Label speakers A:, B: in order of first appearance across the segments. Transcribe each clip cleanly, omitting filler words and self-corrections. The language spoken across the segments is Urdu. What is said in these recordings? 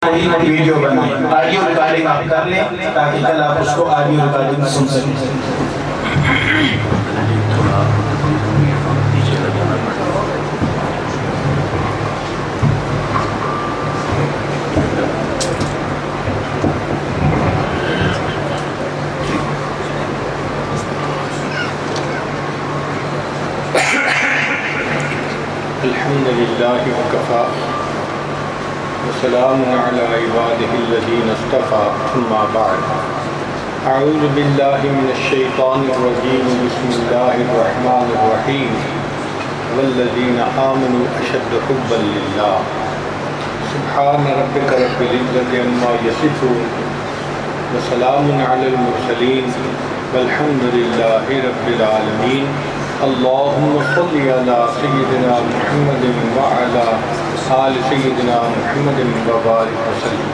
A: کوئی ویڈیو بنائیں، آڈیو ریکارڈنگ آپ کر لیں تاکہ کل آپ اس کو آڈیو ریکارڈنگ سن سکیں۔
B: الحمد لله وكفى وسلام على عباده الذين اصطفى ثم بعد اعوذ بالله من الشيطان الرجيم بسم الله الرحمن الرحيم والذين آمنوا أشد حبا لله سبحان ربك رب العزة عما يصفون وسلام على المرسلين والحمد لله رب العالمين اللهم صل على سيدنا محمد وعلى آل سيدنا محمد وبارك وسلم۔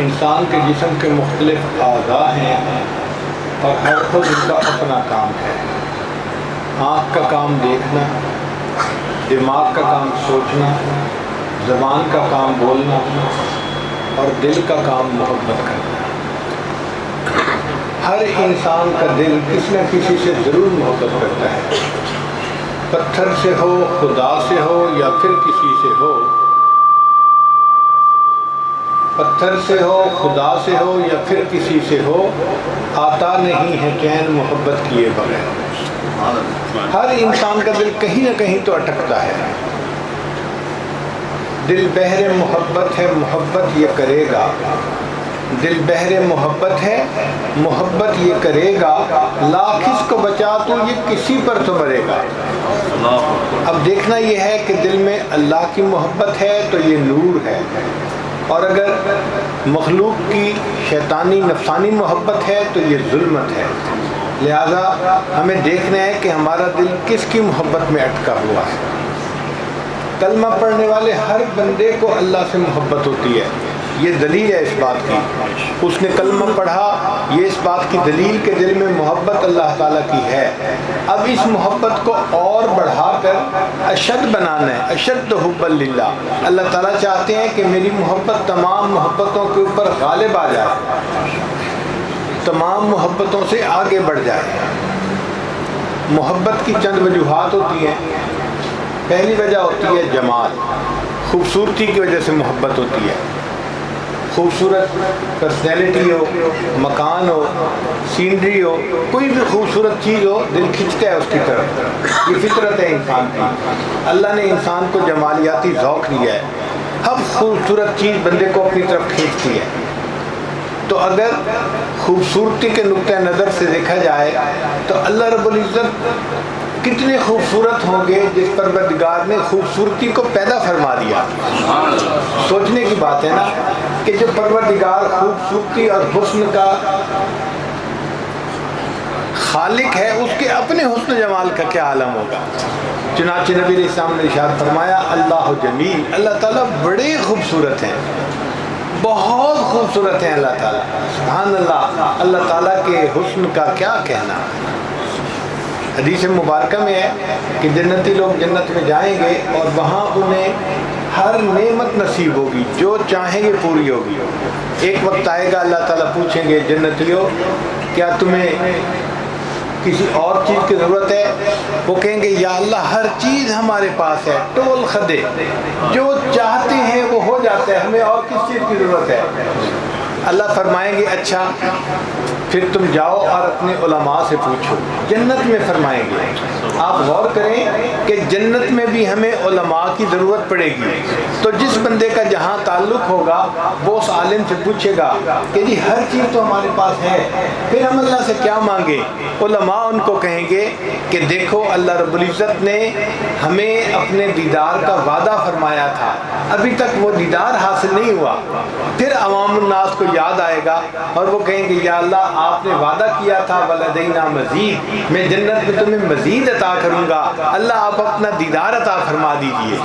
B: انسان کے جسم کے مختلف اعضاء ہیں اور ہر خود ان کا اپنا کام ہے۔ آنکھ کا کام دیکھنا، دماغ کا کام سوچنا، زبان کا کام بولنا اور دل کا کام محبت کرنا۔ ہر انسان کا دل کسی نہ کسی سے ضرور محبت کرتا ہے، پتھر سے ہو، خدا سے ہو یا پھر کسی سے ہو، پتھر سے ہو، خدا سے ہو یا پھر کسی سے ہو، آتا نہیں ہے چین محبت کیے بغیر۔ ہر انسان کا دل کہیں نہ کہیں تو اٹکتا ہے۔ دل بحر محبت ہے، محبت یہ کرے گا، دل بحر محبت ہے، محبت یہ کرے گا، لاکھ اس کو بچا تو یہ کسی پر تو مرے گا۔ اب دیکھنا یہ ہے کہ دل میں اللہ کی محبت ہے تو یہ نور ہے، اور اگر مخلوق کی شیطانی نفسانی محبت ہے تو یہ ظلمت ہے۔ لہذا ہمیں دیکھنا ہے کہ ہمارا دل کس کی محبت میں اٹکا ہوا ہے۔ کلمہ پڑھنے والے ہر بندے کو اللہ سے محبت ہوتی ہے، یہ دلیل ہے اس بات کی۔ اس نے کلمہ پڑھا، یہ اس بات کی دلیل کہ دل میں محبت اللہ تعالیٰ کی ہے۔ اب اس محبت کو اور بڑھا کر اشد بنانا ہے، اشد حب للہ۔ اللہ تعالیٰ چاہتے ہیں کہ میری محبت تمام محبتوں کے اوپر غالب آ جائے، تمام محبتوں سے آگے بڑھ جائے۔ محبت کی چند وجوہات ہوتی ہیں۔ پہلی وجہ ہوتی ہے جمال، خوبصورتی کی وجہ سے محبت ہوتی ہے۔ خوبصورت پرسنالٹی ہو، مکان ہو، سینری ہو، کوئی بھی خوبصورت چیز ہو، دل کھنچتا ہے اس کی طرف، یہ فطرت ہے انسان کی۔ اللہ نے انسان کو جمالیاتی ذوق دیا ہے، ہر خوبصورت چیز بندے کو اپنی طرف کھینچتی ہے۔ تو اگر خوبصورتی کے نقطۂ نظر سے دیکھا جائے تو اللہ رب العزت کتنے خوبصورت ہوں گے جس پروردگار نے خوبصورتی کو پیدا فرما دیا۔ سوچنے کی بات ہے نا کہ جو پروردگار خوبصورتی اور حسن کا خالق ہے، اس کے اپنے حسن جمال کا کیا عالم ہوگا۔ چنانچہ نبی علیہ السلام نے ارشاد فرمایا اللہ جمیل، اللہ تعالیٰ بڑے خوبصورت ہیں، بہت خوبصورت ہیں اللہ تعالیٰ۔ سبحان اللہ، اللہ تعالیٰ کے حسن کا کیا کہنا۔ حدیث مبارکہ میں ہے کہ جنتی لوگ جنت میں جائیں گے اور وہاں انہیں ہر نعمت نصیب ہوگی، جو چاہیں گے پوری ہوگی۔ ایک وقت آئے گا اللہ تعالیٰ پوچھیں گے جنتیوں کیا تمہیں کسی اور چیز کی ضرورت ہے؟ وہ کہیں گے یا اللہ ہر چیز ہمارے پاس ہے، ٹول خدے، جو چاہتے ہیں وہ ہو جاتا ہے، ہمیں اور کس چیز کی ضرورت ہے؟ اللہ فرمائیں گے اچھا پھر تم جاؤ اور اپنے علماء سے پوچھو۔ جنت میں فرمائیں گے، آپ غور کریں کہ جنت میں بھی ہمیں علماء کی ضرورت پڑے گی۔ تو جس بندے کا جہاں تعلق ہوگا وہ اس عالم سے پوچھے گا کہ جی ہر چیز تو ہمارے پاس ہے، پھر ہم اللہ سے کیا مانگے؟ علماء ان کو کہیں گے کہ دیکھو اللہ رب العزت نے ہمیں اپنے دیدار کا وعدہ فرمایا تھا، ابھی تک وہ دیدار حاصل نہیں ہوا۔ پھر عوام الناس کو یاد آئے گا اور وہ کہیں گے یا اللہ آپ نے وعدہ کیا تھا ولدینا مزید، میں جنت میں تمہیں مزید عطا کروں گا، اللہ آپ اپنا دیدار عطا فرما دیجئے۔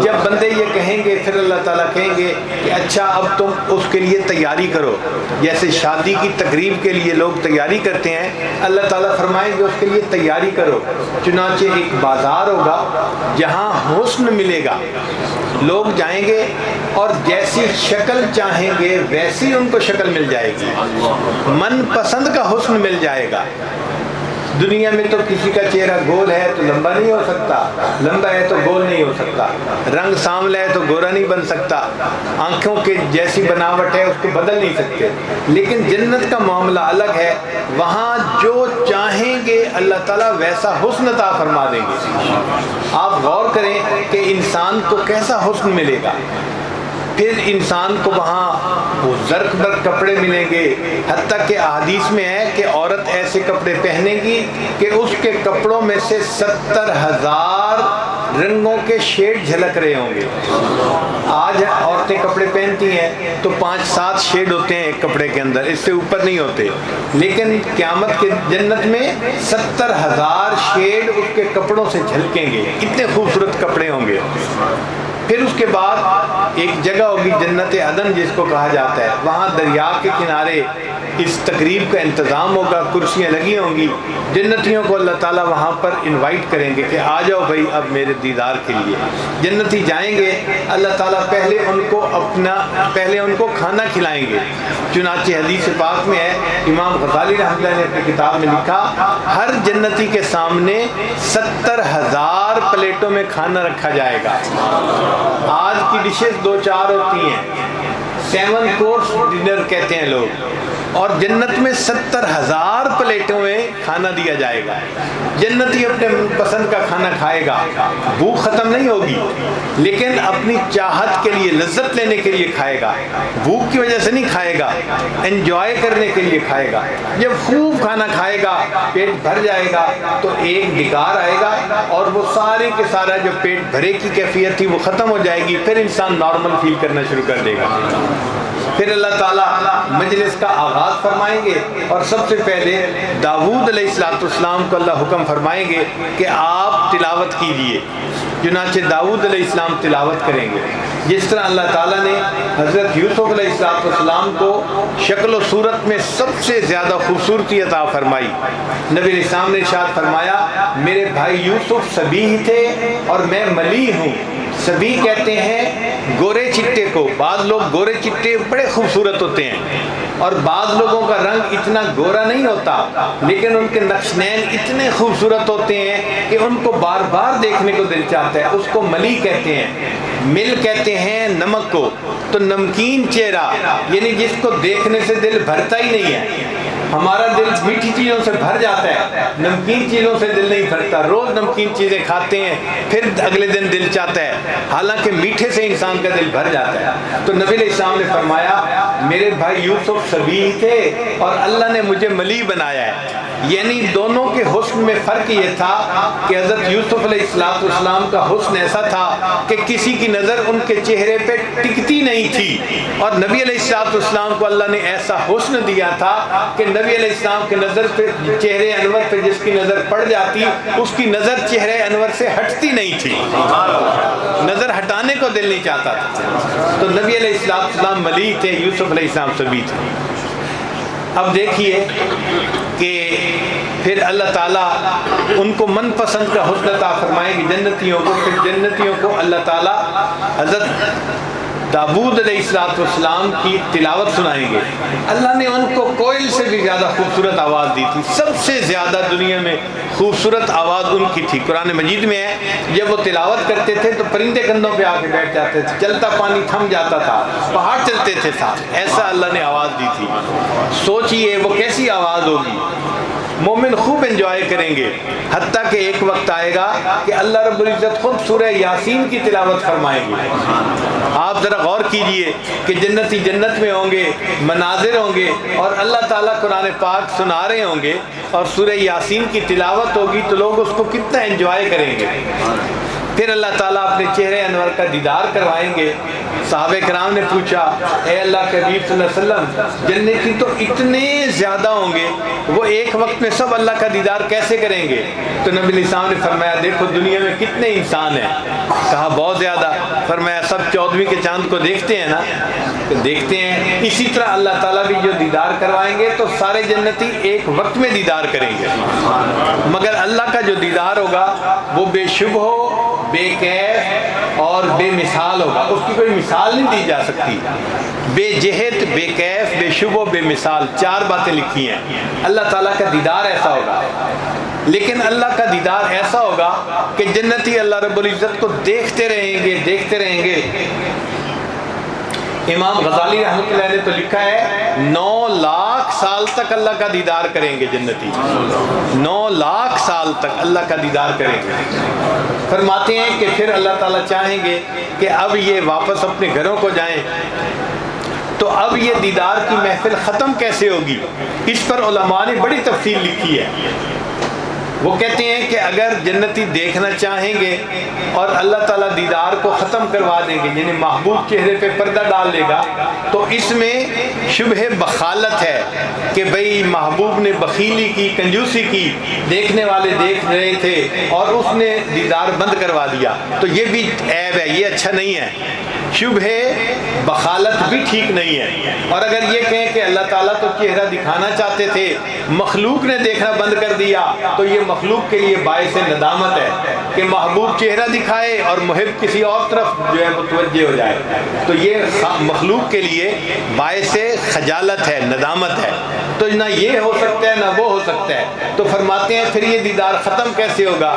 B: جب بندے یہ کہیں گے پھر اللہ تعالیٰ کہیں گے کہ اچھا اب تم اس کے لیے تیاری کرو، جیسے شادی کی تقریب کے لیے لوگ تیاری کرتے ہیں، اللہ تعالیٰ فرمائیں گے اس کے لیے تیاری کرو۔ چنانچہ ایک بازار ہوگا جہاں حسن ملے گا، لوگ جائیں گے اور جیسی شکل چاہیں گے ویسی ان کو شکل مل جائے گی، من پسند کا حسن مل جائے گا۔ دنیا میں تو کسی کا چہرہ گول ہے تو لمبا نہیں ہو سکتا، لمبا ہے تو گول نہیں ہو سکتا، رنگ سانولا ہے تو گورا نہیں بن سکتا، آنکھوں کے جیسی بناوٹ ہے اس کو بدل نہیں سکتے۔ لیکن جنت کا معاملہ الگ ہے، وہاں جو چاہیں گے اللہ تعالیٰ ویسا حسن عطا فرما دیں گے۔ آپ غور کریں کہ انسان کو کیسا حسن ملے گا۔ پھر انسان کو وہاں وہ زرق برق کپڑے ملیں گے، حتیٰ کہ احادیث میں ہے کہ عورت ایسے کپڑے پہنے گی کہ اس کے کپڑوں میں سے 70,000 رنگوں کے شیڈ جھلک رہے ہوں گے۔ آج عورتیں کپڑے پہنتی ہیں تو 5-7 شیڈ ہوتے ہیں ایک کپڑے کے اندر، اس سے اوپر نہیں ہوتے، لیکن قیامت کے جنت میں 70,000 شیڈ اس کے کپڑوں سے جھلکیں گے، اتنے خوبصورت کپڑے ہوں گے۔ پھر اس کے بعد ایک جگہ ہوگی جنت عدن جس کو کہا جاتا ہے، وہاں دریا کے کنارے اس تقریب کا انتظام ہوگا، کرسیاں لگی ہوں گی، جنتیوں کو اللہ تعالیٰ وہاں پر انوائٹ کریں گے کہ آ جاؤ بھائی اب میرے دیدار کے لیے۔ جنتی جائیں گے، اللہ تعالیٰ پہلے ان کو کھانا کھلائیں گے۔ چنانچہ حدیث پاک میں ہے، امام غزالی رحمۃ اللہ نے اپنی کتاب میں لکھا، ہر جنتی کے سامنے 70,000 پلیٹوں میں کھانا رکھا جائے گا۔ آج کی ڈشز 2-4 ہوتی ہیں، 7 کورس ڈنر کہتے ہیں لوگ، اور جنت میں 70,000 پلیٹوں میں کھانا دیا جائے گا۔ جنتی اپنے پسند کا کھانا کھائے گا، بھوک ختم نہیں ہوگی، لیکن اپنی چاہت کے لیے، لذت لینے کے لیے کھائے گا، بھوک کی وجہ سے نہیں کھائے گا، انجوائے کرنے کے لیے کھائے گا۔ جب خوب کھانا کھائے گا، پیٹ بھر جائے گا، تو ایک ڈکار آئے گا اور وہ سارے کے سارا جو پیٹ بھرے کی کیفیت تھی وہ ختم ہو جائے گی، پھر انسان نارمل فیل کرنا شروع کر دے گا۔ پھر اللہ تعالیٰ مجلس کا آغاز فرمائیں گے، اور سب سے پہلے داؤد علیہ السلام کو اللہ حکم فرمائیں گے کہ آپ تلاوت کیجیے۔ چنانچہ داؤد علیہ السلام تلاوت کریں گے۔ جس طرح اللہ تعالیٰ نے حضرت یوسف علیہ السلام کو شکل و صورت میں سب سے زیادہ خوبصورتی عطا فرمائی، نبی علیہ السلام نے ارشاد فرمایا، میرے بھائی یوسف سبیح تھے اور میں ملیح ہوں۔ سبیح کہتے ہیں گورے چٹے کو، بعض لوگ گورے چٹے بڑے خوبصورت ہوتے ہیں، اور بعض لوگوں کا رنگ اتنا گورا نہیں ہوتا، لیکن ان کے نقش نین اتنے خوبصورت ہوتے ہیں کہ ان کو بار بار دیکھنے کو دل چاہتا ہے، اس کو ملی کہتے ہیں۔ مل کہتے ہیں نمک کو، تو نمکین چہرہ یعنی جس کو دیکھنے سے دل بھرتا ہی نہیں ہے۔ ہمارا دل میٹھی چیزوں سے بھر جاتا ہے، نمکین چیزوں سے دل نہیں بھرتا، روز نمکین چیزیں کھاتے ہیں پھر اگلے دن دل چاہتا ہے، حالانکہ میٹھے سے انسان کا دل بھر جاتا ہے۔ تو نبی علیہ السلام نے فرمایا میرے بھائی یوسف سبیح تھے اور اللہ نے مجھے ملی بنایا ہے۔ یعنی دونوں کے حسن میں فرق یہ تھا کہ حضرت یوسف علیہ السلام کا حسن ایسا تھا کہ کسی کی نظر ان کے چہرے پہ ٹکتی نہیں تھی، اور نبی علیہ السلام کو اللہ نے ایسا حسن دیا تھا کہ نبی علیہ السلام کے نظر پہ، چہرے انور پہ جس کی نظر پڑ جاتی اس کی نظر چہرے انور سے ہٹتی نہیں تھی، نظر ہٹانے کو دل نہیں چاہتا تھا۔ تو نبی علیہ السلام ملی تھے، یوسف علیہ السلام سبیح تھے۔ اب دیکھیے کہ پھر اللہ تعالیٰ ان کو من پسند کا حسن عطا فرمائیں گے جنتیوں کو۔ پھر جنتیوں کو اللہ تعالیٰ حضرت داؤد علیہ السلام کی تلاوت سنائیں گے۔ اللہ نے ان کو کوئل سے بھی زیادہ خوبصورت آواز دی تھی، سب سے زیادہ دنیا میں خوبصورت آواز ان کی تھی۔ قرآن مجید میں ہے جب وہ تلاوت کرتے تھے تو پرندے کندھوں پہ آ کے بیٹھ جاتے تھے، چلتا پانی تھم جاتا تھا، پہاڑ چلتے تھے ساتھ، ایسا اللہ نے آواز دی تھی۔ سوچئے وہ کیسی آواز ہوگی، مومن خوب انجوائے کریں گے، حتیٰ کہ ایک وقت آئے گا کہ اللہ رب العزت خود سورہ یاسین کی تلاوت فرمائیں گے۔ آپ ذرا غور کیجئے کہ جنتی جنت میں ہوں گے، مناظر ہوں گے، اور اللہ تعالیٰ قرآن پاک سنا رہے ہوں گے اور سورہ یاسین کی تلاوت ہوگی تو لوگ اس کو کتنا انجوائے کریں گے۔ پھر اللہ تعالیٰ اپنے چہرے انور کا دیدار کروائیں گے۔ صحابہ کرام نے پوچھا اے اللہ کے حبیب صلی اللہ علیہ وسلم، جنتی تو اتنے زیادہ ہوں گے، وہ ایک وقت میں سب اللہ کا دیدار کیسے کریں گے؟ تو نبی علیہ السلام نے فرمایا دیکھو دنیا میں کتنے انسان ہیں؟ کہا بہت زیادہ۔ فرمایا سب 14ویں کے چاند کو دیکھتے ہیں نا؟ دیکھتے ہیں۔ اسی طرح اللہ تعالیٰ بھی جو دیدار کروائیں گے تو سارے جنتی ایک وقت میں دیدار کریں گے، مگر اللہ کا جو دیدار ہوگا وہ بے شبہ ہو، بے کیف اور بے مثال ہوگا، اس کی کوئی مثال نہیں دی جا سکتی۔ بے جہت، بے کیف، بے شبہ، بے مثال، 4 باتیں لکھی ہیں۔ اللہ تعالیٰ کا دیدار ایسا ہوگا، لیکن اللہ کا دیدار ایسا ہوگا کہ جنتی اللہ رب العزت کو دیکھتے رہیں گے، دیکھتے رہیں گے۔ امام غزالی رحمۃ اللہ نے تو لکھا ہے 9 لاکھ سال تک اللہ کا دیدار کریں گے جنتی، 9 لاکھ سال تک اللہ کا دیدار کریں گے۔ فرماتے ہیں کہ پھر اللہ تعالیٰ چاہیں گے کہ اب یہ واپس اپنے گھروں کو جائیں، تو اب یہ دیدار کی محفل ختم کیسے ہوگی؟ اس پر علماء نے بڑی تفصیل لکھی ہے۔ وہ کہتے ہیں کہ اگر جنتی دیکھنا چاہیں گے اور اللہ تعالیٰ دیدار کو ختم کروا دیں گے، یعنی محبوب چہرے پہ پردہ ڈال لے گا، تو اس میں شبہ بخالت ہے کہ بھئی محبوب نے بخیلی کی، کنجوسی کی، دیکھنے والے دیکھ رہے تھے اور اس نے دیدار بند کروا دیا، تو یہ بھی عیب ہے، یہ اچھا نہیں ہے۔ شبہ بخالت بھی ٹھیک نہیں ہے۔ اور اگر یہ کہیں کہ اللہ تعالیٰ تو چہرہ دکھانا چاہتے تھے، مخلوق نے دیکھنا بند کر دیا، تو یہ مخلوق کے لیے باعث ندامت ہے کہ محبوب چہرہ دکھائے اور محب کسی اور طرف جو ہے متوجہ ہو جائے، تو یہ مخلوق کے لیے باعث خجالت ہے، ندامت ہے۔ تو نہ یہ ہو سکتا ہے نہ وہ ہو سکتا ہے۔ تو فرماتے ہیں پھر یہ دیدار ختم کیسے ہوگا؟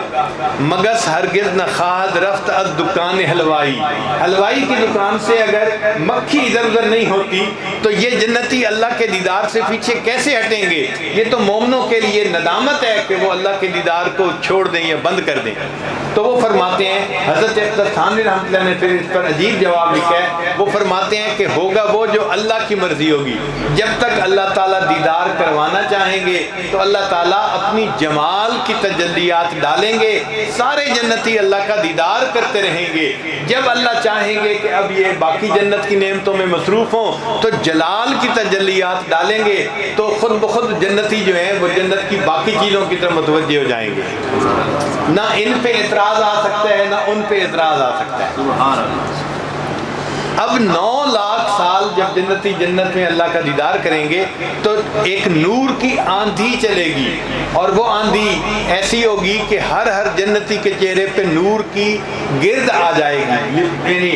B: مگس ہرگز نہ خواہد رفت از دکان حلوائی، حلوائی کی دکان سے اگر مکھی ادھر ادھر نہیں ہوتی تو یہ جنتی اللہ کے دیدار سے پیچھے کیسے ہٹیں گے؟ یہ تو مومنوں کے لیے ندامت ہے کہ وہ اللہ کے دیدار کو چھوڑ دیں یا بند کر دیں۔ تو وہ فرماتے ہیں، حضرت اختر تھانوی رحمۃ اللہ نے پھر اس پر عجیب جواب لکھا ہے۔ وہ فرماتے ہیں کہ ہوگا وہ جو اللہ کی مرضی ہوگی۔ جب تک اللہ تعالیٰ دیدار کروانا چاہیں گے تو اللہ تعالیٰ اپنی جمال کی تجلیات ڈالیں گے، سارے جنتی اللہ کا دیدار کرتے رہیں گے۔ جب اللہ چاہیں گے کہ اب یہ باقی جنت کی نعمتوں میں مصروف ہوں تو جلال کی تجلیات ڈالیں گے، تو خود بخود جنتی جو ہیں وہ جنت کی باقی چیزوں کی طرف متوجہ ہو جائیں گے۔ نہ ان پہ اعتراض آ سکتا ہے نہ ان پہ اعتراض آ سکتا ہے۔ اب 9 لاکھ سال جب جنتی جنت میں اللہ کا دیدار کریں گے تو ایک نور کی آندھی چلے گی، اور وہ آندھی ایسی ہوگی کہ ہر جنتی کے چہرے پہ نور کی گرد آ جائے گی، یعنی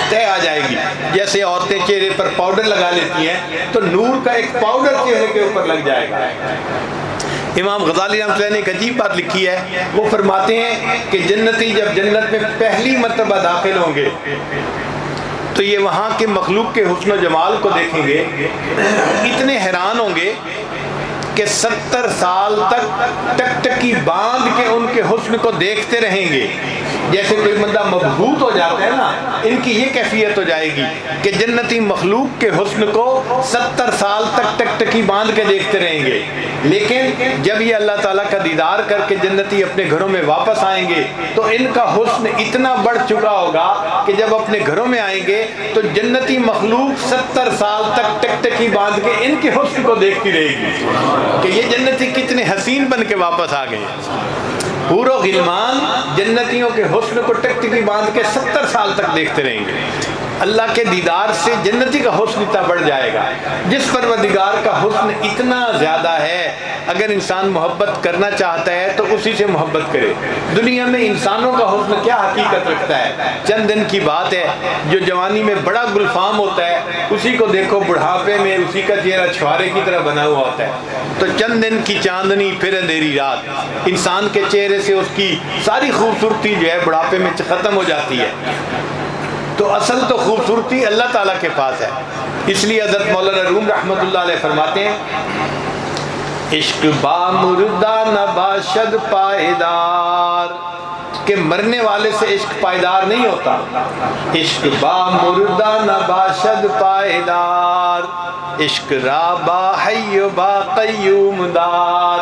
B: تہ آ جائے گی۔ جیسے عورتیں چہرے پر پاؤڈر لگا لیتی ہیں تو نور کا ایک پاؤڈر چہرے کے اوپر لگ جائے گا۔ امام غزالی رحمۃ اللہ نے ایک عجیب بات لکھی ہے۔ وہ فرماتے ہیں کہ جنتی جب جنت میں پہلی مرتبہ داخل ہوں گے تو یہ وہاں کے مخلوق کے حسن و جمال کو دیکھیں گے، اتنے حیران ہوں گے کہ 70 سال تک ٹک ٹکی باندھ کے ان کے حسن کو دیکھتے رہیں گے۔ جیسے کوئی بندہ مبہوت ہو جاتا ہے نا، ان کی یہ کیفیت ہو جائے گی کہ جنتی مخلوق کے حسن کو 70 سال تک ٹک ٹکی باندھ کے دیکھتے رہیں گے۔ لیکن جب یہ اللہ تعالیٰ کا دیدار کر کے جنتی اپنے گھروں میں واپس آئیں گے تو ان کا حسن اتنا بڑھ چکا ہوگا کہ جب اپنے گھروں میں آئیں گے تو جنتی مخلوق 70 سال تک ٹک ٹکی باندھ کے ان کے حسن کو دیکھتی رہے گی کہ یہ جنتی کتنے حسین بن کے واپس آ گئے۔ حور و غلمان جنتیوں کے حسن کو ٹک ٹکی باندھ کے 70 سال تک دیکھتے رہیں گے۔ اللہ کے دیدار سے جنتی کا حسن اتنا بڑھ جائے گا، جس پروردگار کا حسن اتنا زیادہ ہے۔ اگر انسان محبت کرنا چاہتا ہے تو اسی سے محبت کرے۔ دنیا میں انسانوں کا حسن کیا حقیقت رکھتا ہے؟ چند دن کی بات ہے، جو جوانی میں بڑا گلفام ہوتا ہے اسی کو دیکھو بڑھاپے میں اسی کا چہرہ چھوارے کی طرح بنا ہوا ہوتا ہے۔ تو چند دن کی چاندنی پھر اندھیری رات، انسان کے چہرے سے اس کی ساری خوبصورتی جو ہے بڑھاپے میں ختم ہو جاتی ہے۔ تو اصل تو خوبصورتی اللہ تعالیٰ کے پاس ہے۔ اس لیے حضرت مولانا روم رحمۃ اللہ علیہ فرماتے ہیں، عشق با مردہ نہ باشد پائیدار، کہ مرنے والے سے عشق پائیدار نہیں ہوتا۔ عشق با مردہ نہ باشد پائیدار، عشق را با حی و با قیوم دار۔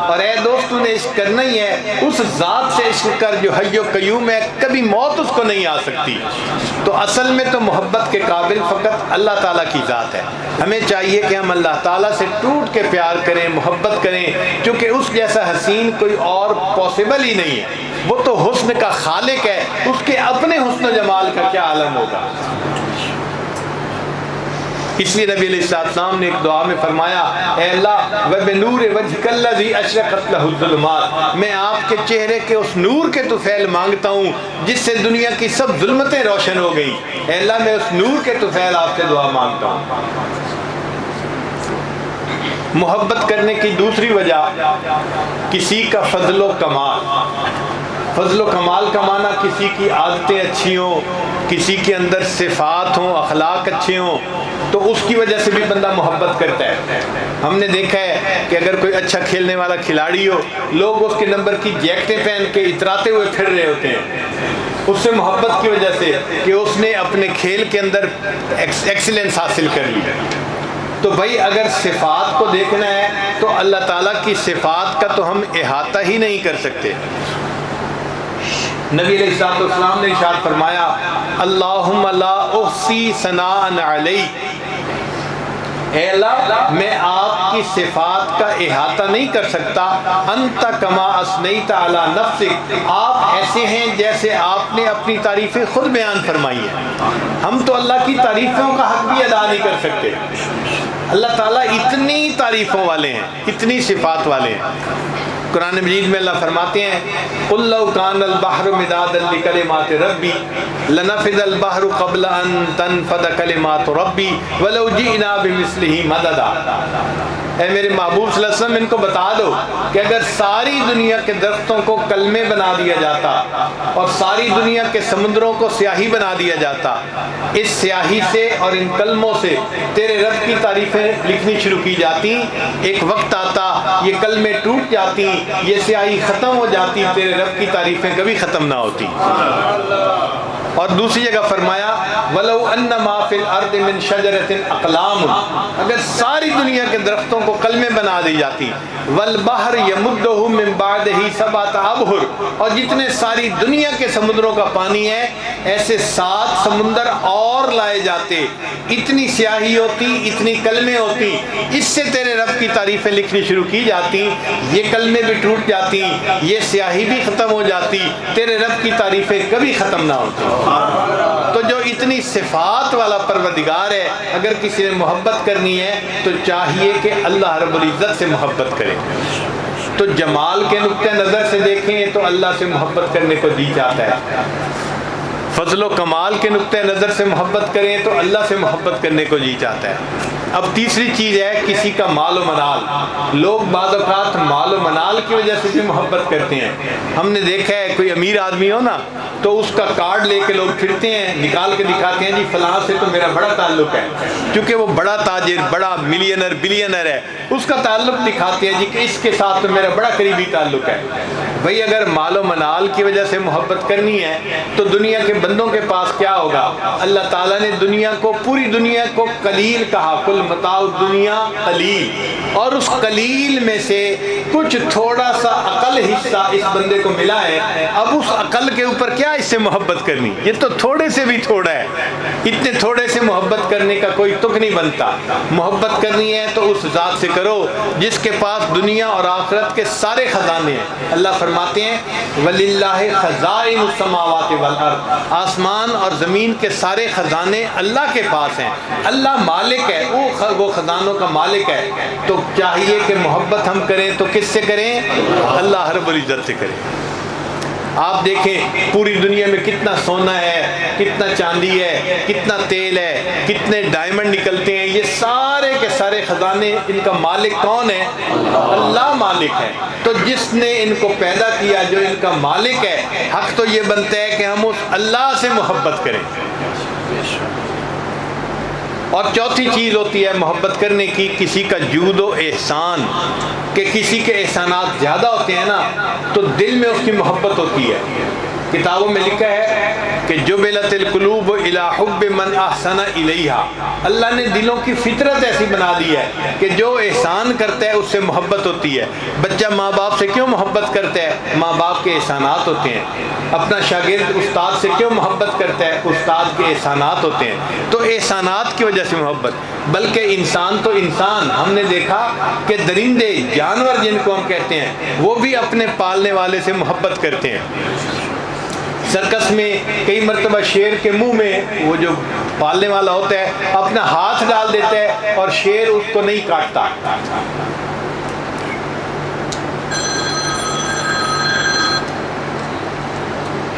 B: اور اے دوست نے عشق کرنا ہی ہے اس ذات سے عشق کر جو حی و قیوم ہے، کبھی موت اس کو نہیں آ سکتی۔ تو اصل میں تو محبت کے قابل فقط اللہ تعالیٰ کی ذات ہے۔ ہمیں چاہیے کہ ہم اللہ تعالیٰ سے ٹوٹ کے پیار کریں، محبت کریں، کیونکہ اس جیسا حسین کوئی اور پاسبل ہی نہیں ہے۔ وہ تو حسن کا خالق ہے، اس کے اپنے حسن و جمال کا کیا عالم ہوگا۔ اس لیے نبی علیہ السلام نے ایک دعا میں فرمایا اے اللہ وَبِنُورِ وَجْهِكَ الَّذِي أَشْرَقَتْ لَهُ الظُّلُمَاتُ، میں آپ کے چہرے کے اس نور کے طفیل مانگتا ہوں جس سے دنیا کی سب ظلمتیں روشن ہو گئیں، اے اللہ میں اس نور کے طفیل آپ سے دعا مانگتا ہوں۔ محبت کرنے کی دوسری وجہ کسی کا فضل و کمال۔ فضل و کمال کا معنی کسی کی عادتیں اچھی ہوں، کسی کے اندر صفات ہوں، اخلاق اچھے ہوں، تو اس کی وجہ سے بھی بندہ محبت کرتا ہے۔ ہم نے دیکھا ہے کہ اگر کوئی اچھا کھیلنے والا کھلاڑی ہو، لوگ اس کے نمبر کی جیکٹیں پہن کے اتراتے ہوئے پھر رہے ہوتے ہیں، اس سے محبت کی وجہ سے کہ اس نے اپنے کھیل کے اندر ایکسیلنس حاصل کر لی۔ تو بھائی اگر صفات کو دیکھنا ہے تو اللہ تعالیٰ کی صفات کا تو ہم احاطہ ہی نہیں کر سکتے۔ نبی علیہ السلام نے ارشاد فرمایا اللہم لا احصی ثناء علیک، اے اللہ میں آپ کی صفات کا احاطہ نہیں کر سکتا، انت کما اثنیت علی نفسک، آپ ایسے ہیں جیسے آپ نے اپنی تعریفیں خود بیان فرمائی ہیں۔ ہم تو اللہ کی تعریفوں کا حق بھی ادا نہیں کر سکتے۔ اللہ تعالیٰ اتنی تعریفوں والے ہیں، اتنی صفات والے ہیں۔ قرآن مجید میں اللہ فرماتے ہیں قُلْ لَوْ كَانَ الْبَحْرُ مِدَادًا لِكَلِمَاتِ رَبِّي لَنَفِدَ الْبَحْرُ قَبْلَ أَن تَنفَدَ كَلِمَاتُ رَبِّي وَلَوْ جِئْنَا بِمِثْلِهِ مَدَدًا۔ اے میرے محبوب صلی اللہ علیہ وسلم ان کو بتا دو کہ اگر ساری دنیا کے درختوں کو کلمے بنا دیا جاتا اور ساری دنیا کے سمندروں کو سیاہی بنا دیا جاتا، اس سیاہی سے اور ان کلموں سے تیرے رب کی تعریفیں لکھنی شروع کی جاتی، ایک وقت آتا یہ کلمے ٹوٹ جاتی، یہ سیاہی ختم ہو جاتی، تیرے رب کی تعریفیں کبھی ختم نہ ہوتی۔ اور دوسری جگہ فرمایا وَلَوْ أَنَّ مَا فِي الْأَرْضِ مِنْ شَجَرَةٍ أَقْلَامٌ، اگر ساری دنیا کے درختوں کو کلمے بنا دی جاتی، وَالْبَحْرِ يَمُدُّهُ مِنْ بَعْدِهِ سَبْعَةَ أَبْحُرٍ، اور جتنے ساری دنیا کے سمندروں کا پانی ہے ایسے 7 سمندر اور لائے جاتے، اتنی سیاہی ہوتی، اتنی کلمے ہوتی، اس سے تیرے رب کی تعریفیں لکھنی شروع کی جاتی، یہ کلمے بھی ٹوٹ جاتی، یہ سیاہی بھی ختم ہو جاتی، تیرے رب کی تعریفیں کبھی ختم نہ ہوتی۔ تو جو اتنی صفات والا پروردگار ہے، اگر کسی نے محبت کرنی ہے تو چاہیے کہ اللہ رب العزت سے محبت کرے۔ تو جمال کے نقطہ نظر سے دیکھیں تو اللہ سے محبت کرنے کو جی چاہتا ہے، فضل و کمال کے نقطہ نظر سے محبت کریں تو اللہ سے محبت کرنے کو جی چاہتا ہے۔ اب تیسری چیز ہے کسی کا مال و منال۔ لوگ بعض اوقات مال و منال کی وجہ سے بھی محبت کرتے ہیں۔ ہم نے دیکھا ہے کوئی امیر آدمی ہو نا تو اس کا کارڈ لے کے لوگ پھرتے ہیں، نکال کے دکھاتے ہیں جی فلاں سے تو میرا بڑا تعلق ہے، کیونکہ وہ بڑا تاجر، بڑا ملینر بلینر ہے، اس کا تعلق دکھاتے ہیں جی کہ اس کے ساتھ تو میرا بڑا قریبی تعلق ہے۔ بھئی اگر مال و منال کی وجہ سے محبت کرنی ہے تو دنیا کے بندوں کے پاس کیا ہوگا؟ اللہ تعالیٰ نے دنیا کو، پوری دنیا کو قلیل کہا، کل متاع الدنیا قلیل، اور اس قلیل میں سے کچھ تھوڑا سا عقل حصہ اس بندے کو ملا ہے، اب اس عقل کے اوپر کیا اس سے محبت کرنی؟ یہ تو تھوڑے سے بھی تھوڑا ہے، اتنے تھوڑے سے محبت کرنے کا کوئی تک نہیں بنتا۔ محبت کرنی ہے تو اس ذات سے کرو جس کے پاس دنیا اور آخرت کے سارے خزانے ہیں۔ اللہ فرماتے ہیں وَلِلَّهِ خَزَائِنُ السَّمَاوَاتِ وَالْأَرْضِ، آسمان اور زمین کے سارے خزانے اللہ کے پاس ہیں، اللہ مالک ہے، وہ خزانوں کا مالک ہے۔ تو چاہیے کہ محبت ہم کریں تو کس سے کریں؟ اللہ رب العزت سے کریں۔ آپ دیکھیں پوری دنیا میں کتنا سونا ہے، کتنا چاندی ہے، کتنا تیل ہے، کتنے ڈائمنڈ نکلتے ہیں، یہ سارے کے سارے خزانے ان کا مالک کون ہے؟ اللہ مالک ہے۔ تو جس نے ان کو پیدا کیا، جو ان کا مالک ہے، حق تو یہ بنتا ہے کہ ہم اس اللہ سے محبت کریں۔ اور چوتھی چیز ہوتی ہے محبت کرنے کی کسی کا جود و احسان، کہ کسی کے احسانات زیادہ ہوتے ہیں نا تو دل میں اس کی محبت ہوتی ہے۔ کتابوں میں لکھا ہے کہ جبلت القلوب الی حب من احسن الیہا، اللہ نے دلوں کی فطرت ایسی بنا دی ہے کہ جو احسان کرتا ہے اس سے محبت ہوتی ہے۔ بچہ ماں باپ سے کیوں محبت کرتا ہے؟ ماں باپ کے احسانات ہوتے ہیں۔ اپنا شاگرد استاد سے کیوں محبت کرتا ہے؟ استاد کے احسانات ہوتے ہیں۔ تو احسانات کی وجہ سے محبت، بلکہ انسان تو انسان، ہم نے دیکھا کہ درندے جانور جن کو ہم کہتے ہیں وہ بھی اپنے پالنے والے سے محبت کرتے ہیں۔ سرکس میں کئی مرتبہ شیر کے منہ میں وہ جو پالنے والا ہوتا ہے اپنا ہاتھ ڈال دیتا ہے اور شیر اس کو نہیں کاٹتا.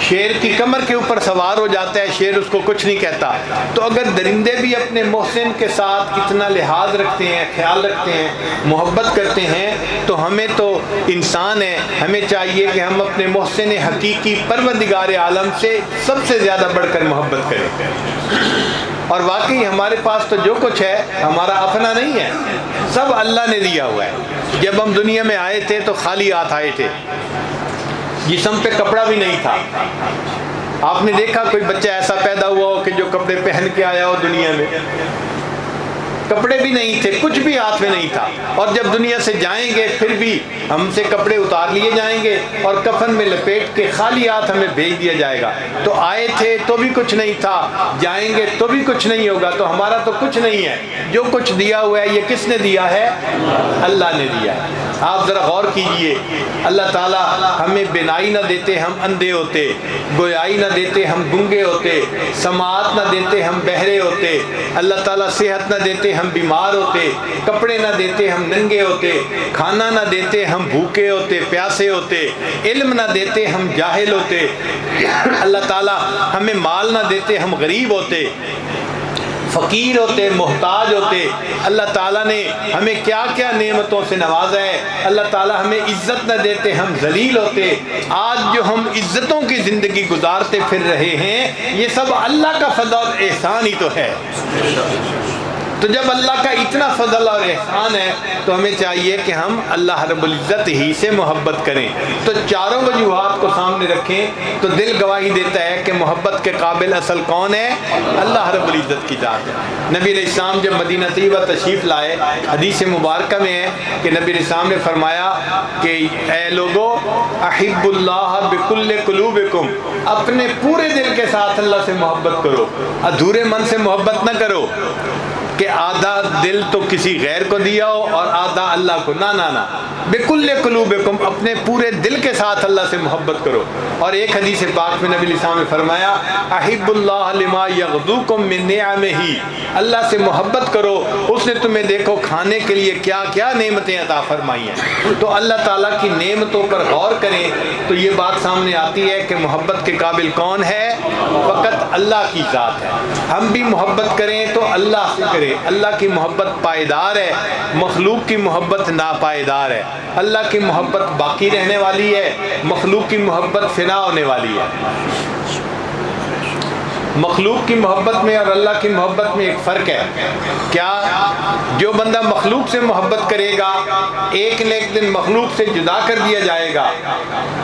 B: شیر کی کمر کے اوپر سوار ہو جاتا ہے, شیر اس کو کچھ نہیں کہتا. تو اگر درندے بھی اپنے محسن کے ساتھ اتنا لحاظ رکھتے ہیں, خیال رکھتے ہیں, محبت کرتے ہیں, تو ہمیں تو انسان ہے, ہمیں چاہیے کہ ہم اپنے محسن حقیقی پروردگار عالم سے سب سے زیادہ بڑھ کر محبت کریں. اور واقعی ہمارے پاس تو جو کچھ ہے ہمارا اپنا نہیں ہے, سب اللہ نے دیا ہوا ہے. جب ہم دنیا میں آئے تھے تو خالی ہاتھ آئے تھے, جسم پہ کپڑا بھی نہیں تھا. آپ نے دیکھا کوئی بچہ ایسا پیدا ہوا ہو کہ جو کپڑے پہن کے آیا ہو دنیا میں؟ کپڑے بھی نہیں تھے, کچھ بھی ہاتھ میں نہیں تھا. اور جب دنیا سے جائیں گے پھر بھی ہم سے کپڑے اتار لیے جائیں گے اور کفن میں لپیٹ کے خالی ہاتھ ہمیں بھیج دیا جائے گا. تو آئے تھے تو بھی کچھ نہیں تھا, جائیں گے تو بھی کچھ نہیں ہوگا. تو ہمارا تو کچھ نہیں ہے. جو کچھ دیا ہوا ہے یہ کس نے دیا ہے؟ اللہ نے دیا ہے. آپ ذرا غور کیجئے, اللہ تعالیٰ ہمیں بینائی نہ دیتے ہم اندھے ہوتے, گویائی نہ دیتے ہم گنگے ہوتے, سماعت نہ دیتے ہم بہرے ہوتے, اللہ تعالیٰ صحت نہ دیتے ہم بیمار ہوتے, کپڑے نہ دیتے ہم ننگے ہوتے, کھانا نہ دیتے ہم بھوکے ہوتے, پیاسے ہوتے, علم نہ دیتے ہم جاہل ہوتے, اللہ تعالیٰ ہمیں مال نہ دیتے ہم غریب ہوتے, فقیر ہوتے, محتاج ہوتے. اللہ تعالیٰ نے ہمیں کیا کیا نعمتوں سے نوازا ہے. اللہ تعالیٰ ہمیں عزت نہ دیتے ہم ذلیل ہوتے. آج جو ہم عزتوں کی زندگی گزارتے پھر رہے ہیں یہ سب اللہ کا فضل اور احسان ہی تو ہے. تو جب اللہ کا اتنا فضل اور احسان ہے تو ہمیں چاہیے کہ ہم اللہ رب العزت ہی سے محبت کریں. تو چاروں وجوہات کو سامنے رکھیں تو دل گواہی دیتا ہے کہ محبت کے قابل اصل کون ہے؟ اللہ رب العزت کی ذات ہے. نبی علیہ السلام جب مدینہ طیبہ تشریف لائے, حدیث مبارکہ میں ہے کہ نبی علیہ السلام نے فرمایا کہ اے لوگو احب اللہ بکل قلوبکم, اپنے پورے دل کے ساتھ اللہ سے محبت کرو, ادھورے من سے محبت نہ کرو کہ آدھا دل تو کسی غیر کو دیا ہو اور آدھا اللہ کو. نہ بکل قلوبکم, اپنے پورے دل کے ساتھ اللہ سے محبت کرو. اور ایک حدیث پاک میں نبی علیہ السلام نے فرمایا احب اللہ لما یغدوکم من نعمہ, اللہ سے محبت کرو, اس نے تمہیں دیکھو کھانے کے لیے کیا کیا نعمتیں عطا فرمائی ہیں. تو اللہ تعالیٰ کی نعمتوں پر غور کریں تو یہ بات سامنے آتی ہے کہ محبت کے قابل کون ہے؟ فقط اللہ کی ذات ہے. ہم بھی محبت کریں تو اللہ سے کریں. اللہ کی محبت پائیدار ہے, مخلوق کی محبت ناپائیدار ہے. اللہ کی محبت باقی رہنے والی ہے, مخلوق کی محبت فنا ہونے والی ہے. مخلوق کی محبت میں اور اللہ کی محبت میں ایک فرق ہے. کیا جو بندہ مخلوق سے محبت کرے گا ایک نہ ایک دن مخلوق سے جدا کر دیا جائے گا.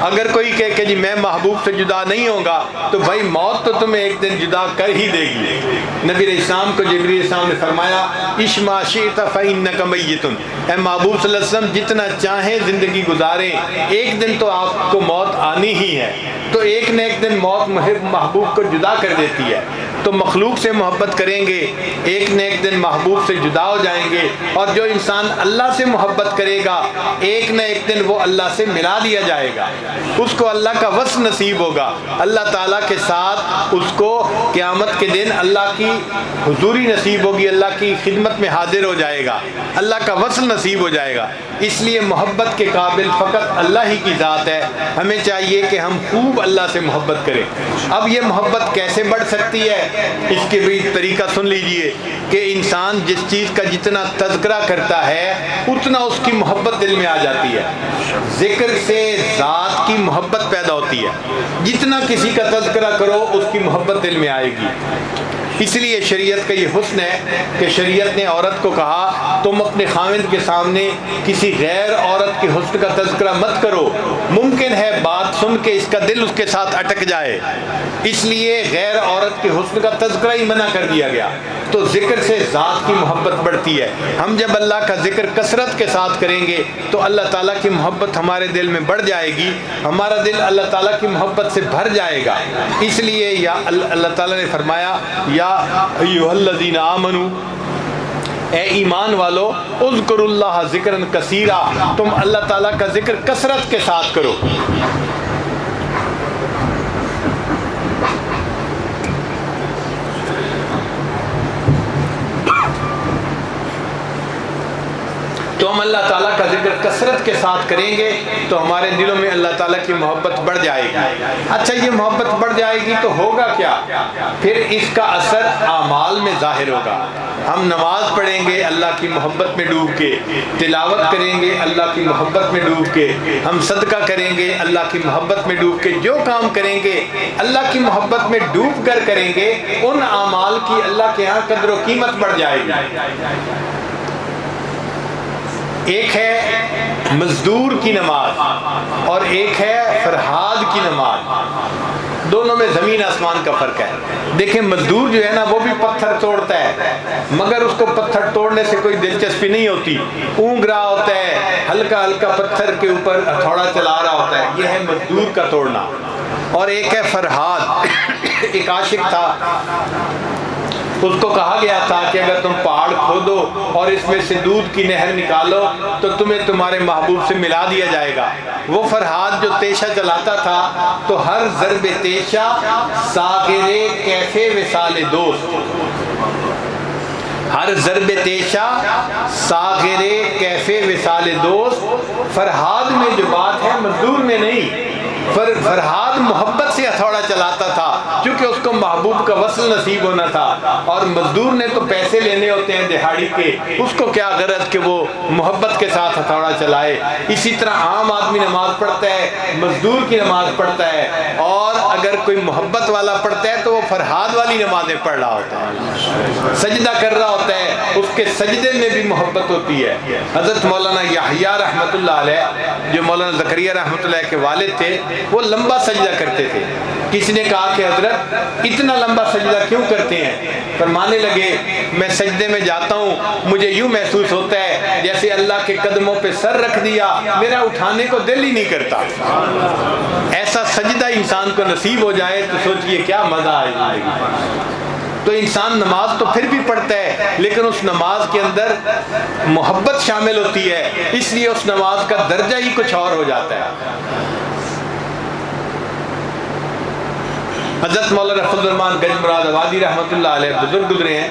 B: اگر کوئی کہے کہ جی میں محبوب سے جدا نہیں ہوگا تو بھائی موت تو تمہیں ایک دن جدا کر ہی دے گی. نبی علیہ السلام کو جبریل علیہ السلام نے فرمایا عش ما شئت فإنک میت, اے محبوب صلی اللہ علیہ وسلم جتنا چاہیں زندگی گزاریں, ایک دن تو آپ کو موت آنی ہی ہے. تو ایک نہ ایک دن موت محبوب کو جدا کر دیتی ہے. تو مخلوق سے محبت کریں گے ایک نہ ایک دن محبوب سے جدا ہو جائیں گے. اور جو انسان اللہ سے محبت کرے گا ایک نہ ایک دن وہ اللہ سے ملا دیا جائے گا, اس کو اللہ کا وصل نصیب ہوگا. اللہ تعالیٰ کے ساتھ اس کو قیامت کے دن اللہ کی حضوری نصیب ہوگی, اللہ کی خدمت میں حاضر ہو جائے گا, اللہ کا وصل نصیب ہو جائے گا. اس لیے محبت کے قابل فقط اللہ ہی کی ذات ہے. ہمیں چاہیے کہ ہم خوب اللہ سے محبت کریں. اب یہ محبت کیسے بڑھ سکتی ہے اس کے بھی طریقہ سن لیجئے کہ انسان جس چیز کا جتنا تذکرہ کرتا ہے اتنا اس کی محبت دل میں آ جاتی ہے. ذکر سے ذات کی محبت پیدا ہوتی ہے. جتنا کسی کا تذکرہ کرو اس کی محبت دل میں آئے گی. اس لیے شریعت کا یہ حسن ہے کہ شریعت نے عورت کو کہا تم اپنے خاوند کے سامنے کسی غیر عورت کے حسن کا تذکرہ مت کرو, ممکن ہے بات سن کے اس کا دل اس کے ساتھ اٹک جائے, اس لیے غیر عورت کے حسن کا تذکرہ ہی منع کر دیا گیا. تو ذکر سے ذات کی محبت بڑھتی ہے. ہم جب اللہ کا ذکر کثرت کے ساتھ کریں گے تو اللہ تعالیٰ کی محبت ہمارے دل میں بڑھ جائے گی, ہمارا دل اللہ تعالیٰ کی محبت سے بھر جائے گا. اس لیے یا اللہ تعالیٰ نے فرمایا یا ایھا الذین آمنوا, اے ایمان والو اذکروا اللہ ذکرا کثیرا, تم اللہ تعالیٰ کا ذکر کثرت کے ساتھ کرو. اگر کثرت کے ساتھ کریں گے تو ہمارے دلوں میں اللہ تعالیٰ کی محبت بڑھ جائے گی۔ اچھا یہ محبت بڑھ جائے گی تو ہوگا کیا؟ پھر اس کا اثر اعمال میں ظاہر ہوگا۔ ہم نماز پڑھیں گے اللہ کی محبت میں ڈوب کے، تلاوت کریں گے اللہ کی محبت میں ڈوب کے، ہم صدقہ کریں گے اللہ کی محبت میں ڈوب کے، جو کام کریں گے اللہ کی محبت میں ڈوب کر کریں گے، ان اعمال کی اللہ کے ہاں قدر و قیمت بڑھ جائے گی۔ ایک ہے مزدور کی نماز اور ایک ہے فرہاد کی نماز، دونوں میں زمین آسمان کا فرق ہے۔ دیکھیں مزدور جو ہے نا وہ بھی پتھر توڑتا ہے، مگر اس کو پتھر توڑنے سے کوئی دلچسپی نہیں ہوتی، اونگ رہا ہوتا ہے، ہلکا ہلکا پتھر کے اوپر ہتھوڑا چلا رہا ہوتا ہے، یہ ہے مزدور کا توڑنا۔ اور ایک ہے فرہاد، ایک عاشق تھا، اس کو کہا گیا تھا کہ اگر تم پہاڑ کھودو اور اس میں سے دودھ کی نہر نکالو تو تمہیں تمہارے محبوب سے ملا دیا جائے گا۔ وہ فرہاد جو تیشہ چلاتا تھا تو ہر ضرب تیشہ ساغر کیف وصال دوست، ہر ضرب تیشہ ساغر کیف وصال دوست، فرہاد میں جو بات ہے مزدور میں نہیں۔ فرہاد محبت سے ہتھوڑا چلاتا تھا کیونکہ اس کو محبوب کا وصل نصیب ہونا تھا، اور مزدور نے تو پیسے لینے ہوتے ہیں دہاڑی کے، اس کو کیا غرض کہ وہ محبت کے ساتھ ہتھوڑا چلائے۔ اسی طرح عام آدمی نماز پڑھتا ہے، مزدور کی نماز پڑھتا ہے، اور اگر کوئی محبت والا پڑھتا ہے تو وہ فرہاد والی نمازیں پڑھ رہا ہوتا ہے، سجدہ کر رہا ہوتا ہے، اس کے سجدے میں بھی محبت ہوتی ہے۔ حضرت مولانا یحییٰ رحمۃ اللہ علیہ جو مولانا زکریا رحمۃ اللہ کے والد تھے، وہ لمبا سجدہ کرتے تھے۔ کسی نے کہا کہ حضرت اتنا لمبا سجدہ کیوں کرتے ہیں؟ فرمانے لگے میں سجدے میں جاتا ہوں مجھے یوں محسوس ہوتا ہے جیسے اللہ کے قدموں پہ سر رکھ دیا، میرا اٹھانے کو دل ہی نہیں کرتا۔ ایسا سجدہ انسان کو نصیب ہو جائے تو سوچئے کیا مزہ آئے گا۔ تو انسان نماز تو پھر بھی پڑھتا ہے لیکن اس نماز کے اندر محبت شامل ہوتی ہے، اس لیے اس نماز کا درجہ ہی کچھ اور ہو جاتا ہے۔ حضرت مولانا فضل الرحمان گنج مراد آبادی رحمۃ اللہ علیہ بزرگ گزرے ہیں۔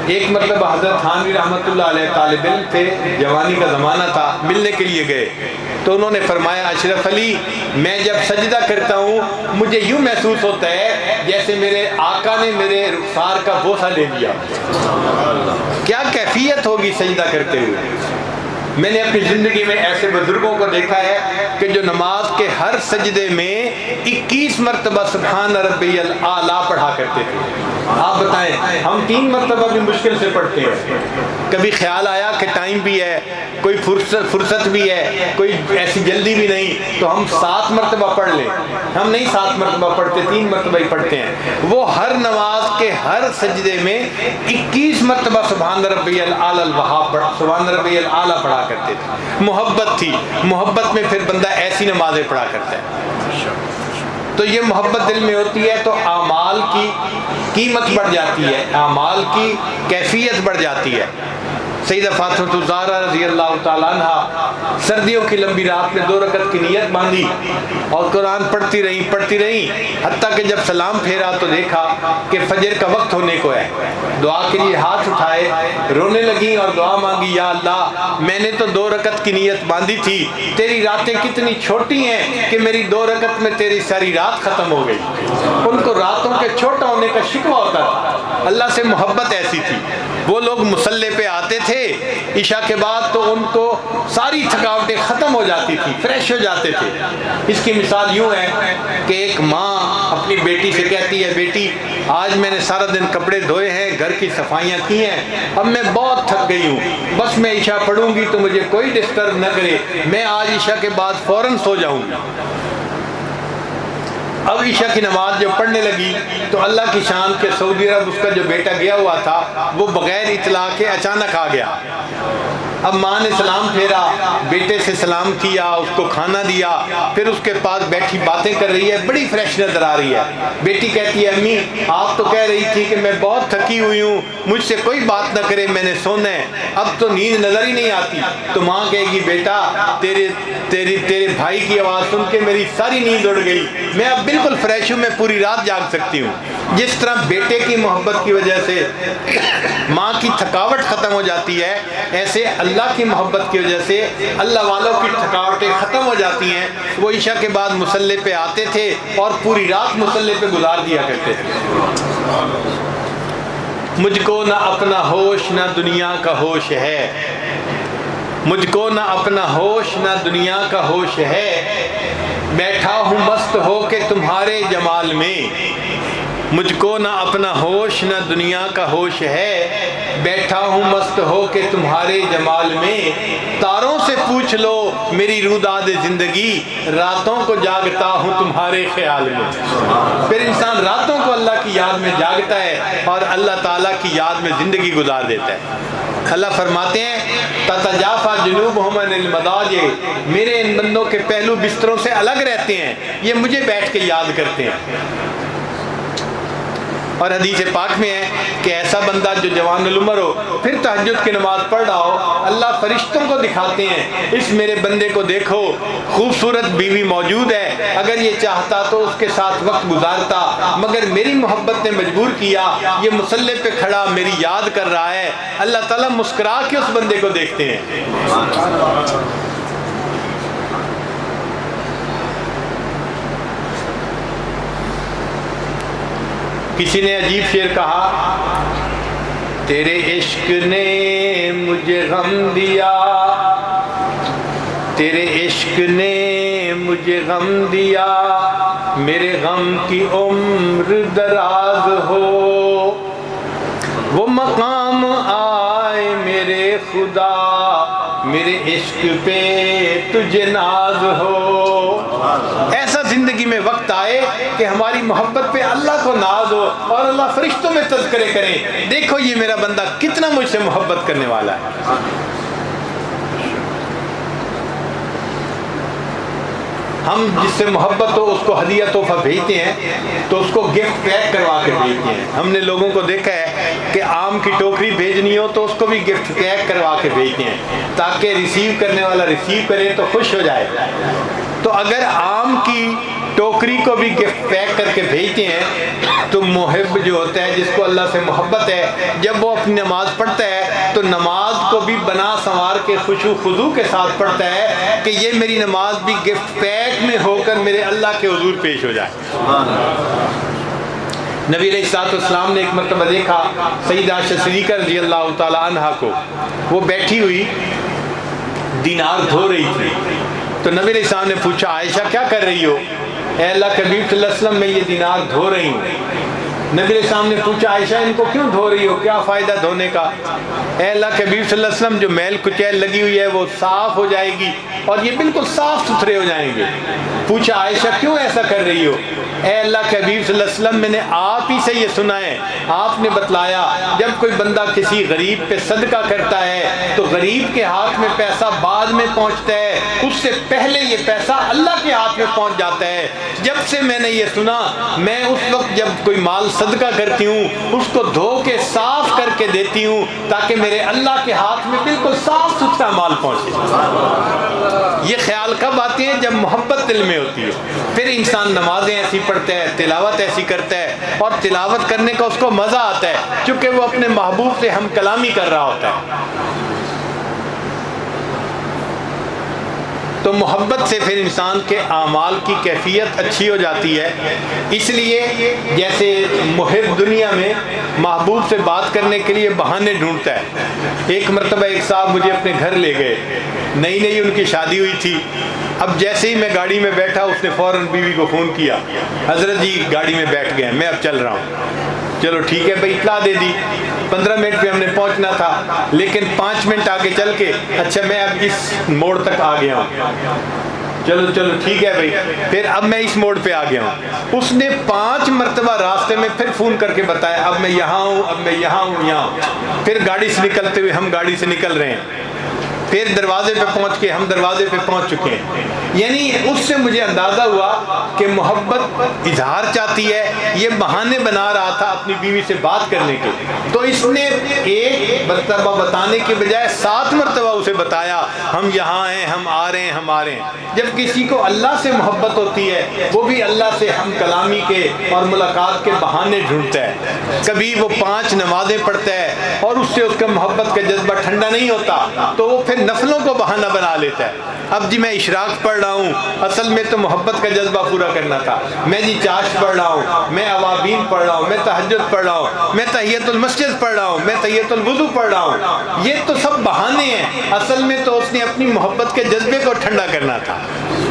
B: ایک مرتبہ حضرت تھانوی رحمۃ اللہ علیہ طالب علم تھے، جوانی کا زمانہ تھا، ملنے کے لیے گئے تو انہوں نے فرمایا اشرف علی میں جب سجدہ کرتا ہوں مجھے یوں محسوس ہوتا ہے جیسے میرے آقا نے میرے رخسار کا بوسہ لے لیا۔ کیا کیفیت ہوگی سجدہ کرتے ہوئے؟ میں نے اپنی زندگی میں ایسے بزرگوں کو دیکھا ہے کہ جو نماز کے ہر سجدے میں 21 مرتبہ سبحان ربی الاعلیٰ پڑھا کرتے تھے۔ آپ بتائیں ہم 3 مرتبہ بھی مشکل سے پڑھتے ہیں، کبھی خیال آیا کہ ٹائم بھی ہے، کوئی فرصت بھی ہے، کوئی ایسی جلدی بھی نہیں تو ہم 7 مرتبہ پڑھ لیں، ہم نہیں 7 مرتبہ پڑھتے، 3 مرتبہ ہی پڑھتے ہیں۔ وہ ہر نماز کے ہر سجدے میں 21 مرتبہ سبحان ربی الاعلیٰ سبحان ربی الاعلیٰ پڑھا کرتے تھے۔ محبت تھی، محبت میں پھر بندہ ایسی نمازیں پڑھا کرتا ہے۔ تو یہ محبت دل میں ہوتی ہے تو اعمال کی قیمت بڑھ جاتی ہے، اعمال کی کیفیت بڑھ جاتی ہے۔ سیدہ فاطمہ الزہرا رضی اللہ تعالیٰ عنہ سردیوں کی لمبی رات میں 2 رکعت کی نیت باندھی اور قرآن پڑھتی رہیں حتیٰ کہ جب سلام پھیرا تو دیکھا کہ فجر کا وقت ہونے کو ہے۔ دعا کے لیے ہاتھ اٹھائے، رونے لگیں اور دعا مانگی، یا اللہ میں نے تو 2 رکعت کی نیت باندھی تھی، تیری راتیں کتنی چھوٹی ہیں کہ میری 2 رکعت میں تیری ساری رات ختم ہو گئی۔ ان کو راتوں کے چھوٹا ہونے کا شکوہ ہوتا تھا، اللہ سے محبت ایسی تھی۔ وہ لوگ مصلی پہ آتے تھے عشاء کے بعد تو ان کو ساری تھکاوٹیں ختم ہو جاتی تھی، فریش ہو جاتے تھے۔ اس کی مثال یوں ہے کہ ایک ماں اپنی بیٹی سے کہتی ہے، بیٹی آج میں نے سارا دن کپڑے دھوئے ہیں، گھر کی صفائیاں کی ہیں، اب میں بہت تھک گئی ہوں، بس میں عشاء پڑھوں گی تو مجھے کوئی ڈسٹرب نہ کرے، میں آج عشاء کے بعد فوراً سو جاؤں گی۔ اب عشاء کی نماز جب پڑھنے لگی تو اللہ کی شان کے سعودی عرب اس کا جو بیٹا گیا ہوا تھا وہ بغیر اطلاع کے اچانک آ گیا۔ اب ماں نے سلام پھیرا، بیٹے سے سلام کیا، اس کو کھانا دیا، پھر اس کے پاس بیٹھی باتیں کر رہی ہے، بڑی فریش نظر آ رہی ہے۔ بیٹی کہتی ہے، امی آپ تو کہہ رہی تھی کہ میں بہت تھکی ہوئی ہوں، مجھ سے کوئی بات نہ کرے، میں نے سونا ہے، اب تو نیند نظر ہی نہیں آتی۔ تو ماں کہے گی، بیٹا تیرے بھائی کی آواز سن کے میری ساری نیند اڑ گئی، میں اب بالکل فریش ہوں، میں پوری رات جاگ سکتی ہوں۔ جس طرح بیٹے کی محبت کی وجہ سے ماں کی تھکاوٹ ختم ہو جاتی ہے، ایسے اللہ کی محبت کی وجہ سے اللہ والوں کی تھکاوٹیں ختم ہو جاتی ہیں۔ وہ عشاء کے بعد مصلی پہ آتے تھے اور پوری رات مصلی پہ گزار دیا کرتے تھے۔ مجھ کو نہ اپنا ہوش نہ دنیا کا ہوش ہے، مجھ کو نہ اپنا ہوش نہ دنیا کا ہوش ہے، بیٹھا ہوں مست ہو کے تمہارے جمال میں، مجھ کو نہ اپنا ہوش نہ دنیا کا ہوش ہے، بیٹھا ہوں مست ہو کے تمہارے جمال میں، تاروں سے پوچھ لو میری روداد زندگی، راتوں کو جاگتا ہوں تمہارے خیال میں۔ پھر انسان راتوں کو اللہ کی یاد میں جاگتا ہے اور اللہ تعالیٰ کی یاد میں زندگی گزار دیتا ہے۔ اللہ فرماتے ہیں تتجافا جنوبہم عن المضاجع، میرے ان بندوں کے پہلو بستروں سے الگ رہتے ہیں، یہ مجھے بیٹھ کے یاد کرتے ہیں۔ اور حدیث پاک میں ہے کہ ایسا بندہ جو جوان العمر ہو پھر تہجد کی نماز پڑھ رہا ہو، اللہ فرشتوں کو دکھاتے ہیں اس میرے بندے کو دیکھو، خوبصورت بیوی موجود ہے، اگر یہ چاہتا تو اس کے ساتھ وقت گزارتا، مگر میری محبت نے مجبور کیا، یہ مصلی پہ کھڑا میری یاد کر رہا ہے۔ اللہ تعالیٰ مسکرا کے اس بندے کو دیکھتے ہیں۔ کسی نے عجیب شعر کہا، تیرے عشق نے مجھے غم دیا، تیرے عشق نے مجھے غم دیا، میرے غم کی عمر دراز ہو، وہ مقام آئے میرے خدا، میرے عشق پہ تجھے ناز ہو۔ ایسا زندگی میں وقت آئے کہ ہماری محبت پہ اللہ کو ناز ہو اور اللہ فرشتوں میں تذکرے کریں، دیکھو یہ میرا بندہ کتنا مجھ سے محبت کرنے والا ہے۔ ہم جس سے محبت ہو اس کو ہدیہ تحفہ بھیجتے ہیں تو اس کو گفٹ پیک کروا کے بھیجتے ہیں۔ ہم نے لوگوں کو دیکھا ہے کہ آم کی ٹوکری بھیجنی ہو تو اس کو بھی گفٹ پیک کروا کے بھیجتے ہیں تاکہ ریسیو کرنے والا ریسیو کرے تو خوش ہو جائے۔ تو اگر آم کی ٹوکری کو بھی گفٹ پیک کر کے بھیجتے ہیں تو محب جو ہوتا ہے، جس کو اللہ سے محبت ہے، جب وہ اپنی نماز پڑھتا ہے تو نماز کو بھی بنا سنوار کے خشوع خضوع کے ساتھ پڑھتا ہے کہ یہ میری نماز بھی گفٹ پیک میں ہو کر میرے اللہ کے حضور پیش ہو جائے۔ نبی علیہ الصلوۃ والسلام نے ایک مرتبہ دیکھا سیدہ عائشہ صدیقہ رضی اللہ تعالی عنہا کو، وہ بیٹھی ہوئی دینار دھو رہی تھی، تو نبی علیہ السلام نے پوچھا عائشہ کیا کر رہی ہو؟ اے اللہ کے حبیب صلی اللہ علیہ وسلم میں یہ دینار دھو رہی ہوں۔ نبی علیہ السلام نے پوچھا عائشہ ان کو کیوں دھو رہی ہو، کیا فائدہ دھونے کا؟ اے اللہ کے حبیب صلی اللہ علیہ وسلم جو میل کچیل لگی ہوئی ہے وہ صاف ہو جائے گی اور یہ بالکل صاف ستھرے ہو جائیں گے۔ پوچھا عائشہ کیوں ایسا کر رہی ہو؟ اے اللہ کے حبیب صلی اللہ علیہ وسلم میں نے آپ ہی سے یہ سنا ہے، آپ نے بتلایا جب کوئی بندہ کسی غریب پہ صدقہ کرتا ہے تو غریب کے ہاتھ میں پیسہ بعد میں پہنچتا ہے، اس سے پہلے یہ پیسہ اللہ کے ہاتھ میں پہنچ جاتا ہے۔ جب سے میں نے یہ سنا، میں اس وقت جب کوئی مال صدقہ کرتی ہوں اس کو دھو کے صاف کر کے دیتی ہوں تاکہ میرے اللہ کے ہاتھ میں بالکل صاف ستھرا مال پہنچے۔ یہ خیال کب آتے ہیں؟ جب محبت دل میں ہوتی ہے، پھر انسان نمازیں ایسی پڑھتا ہے، تلاوت ایسی کرتا ہے اور تلاوت کرنے کا اس کو مزہ آتا ہے چونکہ وہ اپنے محبوب سے ہم کلامی کر رہا ہوتا ہے۔ تو محبت سے پھر انسان کے اعمال کی کیفیت اچھی ہو جاتی ہے۔ اس لیے جیسے محب دنیا میں محبوب سے بات کرنے کے لیے بہانے ڈھونڈتا ہے۔ ایک مرتبہ ایک صاحب مجھے اپنے گھر لے گئے، نئی نئی ان کی شادی ہوئی تھی۔ اب جیسے ہی میں گاڑی میں بیٹھا اس نے فوراً بیوی کو فون کیا، حضرت جی گاڑی میں بیٹھ گئے، میں اب چل رہا ہوں۔ چلو ٹھیک ہے بھائی، اطلاع دے دی۔ 15 منٹ پہ ہم نے پہنچنا تھا لیکن 5 منٹ آگے چل کے اچھا میں اب اس موڑ تک آ گیا ہوں۔ چلو ٹھیک ہے بھائی، پھر اب میں اس موڑ پہ آ گیا ہوں۔ اس نے 5 مرتبہ راستے میں پھر فون کر کے بتایا اب میں یہاں ہوں، اب میں یہاں ہوں، یہاں۔ پھر گاڑی سے نکلتے ہوئے ہم گاڑی سے نکل رہے ہیں، پھر دروازے پہ پہنچ کے ہم دروازے پہ پہنچ چکے ہیں. یعنی اس سے مجھے اندازہ ہوا کہ محبت اظہار چاہتی ہے. یہ بہانے بنا رہا تھا اپنی بیوی سے بات کرنے کے, تو اس نے ایک مرتبہ بتانے کے بجائے 7 مرتبہ اسے بتایا ہم یہاں ہیں, ہم آ رہے ہیں, ہم آ رہے ہیں. جب کسی کو اللہ سے محبت ہوتی ہے وہ بھی اللہ سے ہم کلامی کے اور ملاقات کے بہانے ڈھونڈتا ہے. کبھی وہ 5 نمازیں پڑھتا ہے اور اس سے اس کا محبت کا جذبہ ٹھنڈا نہیں ہوتا تو وہ پھر نفلوں کو بہانہ بنا لیتا ہے. اب جی میں اشراق پڑھ رہا ہوں, اصل میں تو محبت کا جذبہ پورا کرنا تھا. میں جی چاشت پڑھ رہا ہوں, میں اوابین پڑھ رہا ہوں, میں تہجد پڑھ رہا ہوں, میں تحیت المسجد پڑھ رہا ہوں, میں تحیت الوضو پڑھ رہا ہوں. یہ تو سب بہانے ہیں. اصل میں تو اس نے اپنی محبت کے جذبے کو ٹھنڈا کرنا تھا.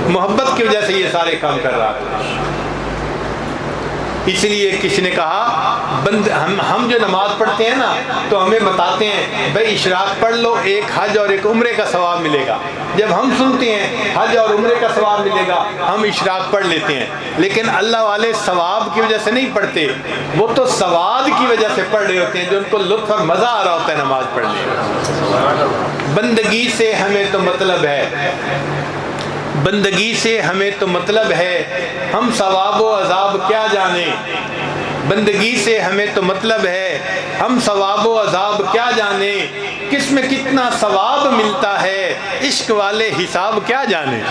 B: محبت کی وجہ سے یہ سارے کام کر رہا تھا. اس لیے کسی نے کہا ہم جو نماز پڑھتے ہیں نا تو ہمیں بتاتے ہیں بھائی اشراق پڑھ لو, ایک حج اور ایک عمرے کا ثواب ملے گا. جب ہم سنتے ہیں حج اور عمرے کا ثواب ملے گا ہم اشراق پڑھ لیتے ہیں. لیکن اللہ والے ثواب کی وجہ سے نہیں پڑھتے, وہ تو سواد کی وجہ سے پڑھ رہے ہوتے ہیں, جو ان کو لطف اور مزہ آ رہا ہوتا ہے نماز پڑھنے میں. بندگی سے ہمیں تو مطلب ہے, بندگی سے ہمیں تو مطلب ہے, ہم ثواب و عذاب کیا جانیں. بندگی سے ہمیں تو مطلب ہے, ہم ثواب و عذاب کیا جانیں. کس میں کتنا ثواب ملتا ہے, عشق والے حساب کیا جانیں.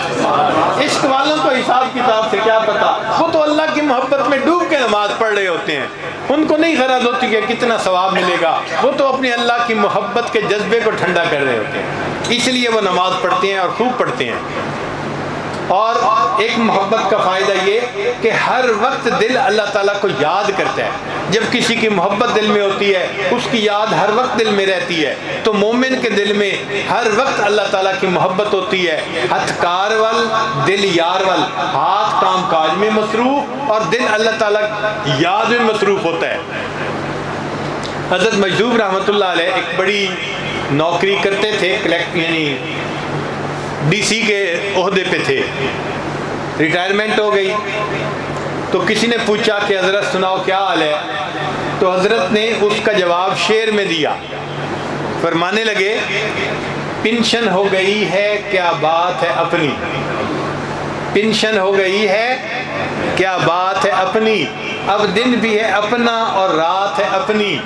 B: عشق والوں کو حساب کتاب سے کیا پتا, وہ تو اللہ کی محبت میں ڈوب کے نماز پڑھ رہے ہوتے ہیں. ان کو نہیں غرض ہوتی کہ کتنا ثواب ملے گا, وہ تو اپنے اللہ کی محبت کے جذبے کو ٹھنڈا کر رہے ہوتے ہیں. اس لیے وہ نماز پڑھتے ہیں اور خوب پڑھتے ہیں. اور ایک محبت کا فائدہ یہ کہ ہر وقت دل اللہ تعالیٰ کو یاد کرتا ہے. جب کسی کی محبت دل میں ہوتی ہے اس کی یاد ہر وقت دل میں رہتی ہے. تو مومن کے دل میں ہر وقت اللہ تعالیٰ کی محبت ہوتی ہے. ہتھ کار ول دل یار ول, ہاتھ کام کاج میں مصروف اور دل اللہ تعالیٰ یاد میں مصروف ہوتا ہے. حضرت مجذوب رحمۃ اللہ علیہ ایک بڑی نوکری کرتے تھے, یعنی ڈی سی کے عہدے پہ تھے. ریٹائرمنٹ ہو گئی تو کسی نے پوچھا کہ حضرت سناؤ کیا حال ہے. تو حضرت نے اس کا جواب شعر میں دیا. فرمانے لگے پنشن ہو گئی ہے کیا بات ہے اپنی, پنشن ہو گئی ہے کیا بات ہے اپنی, اب دن بھی ہے اپنا اور رات ہے اپنی.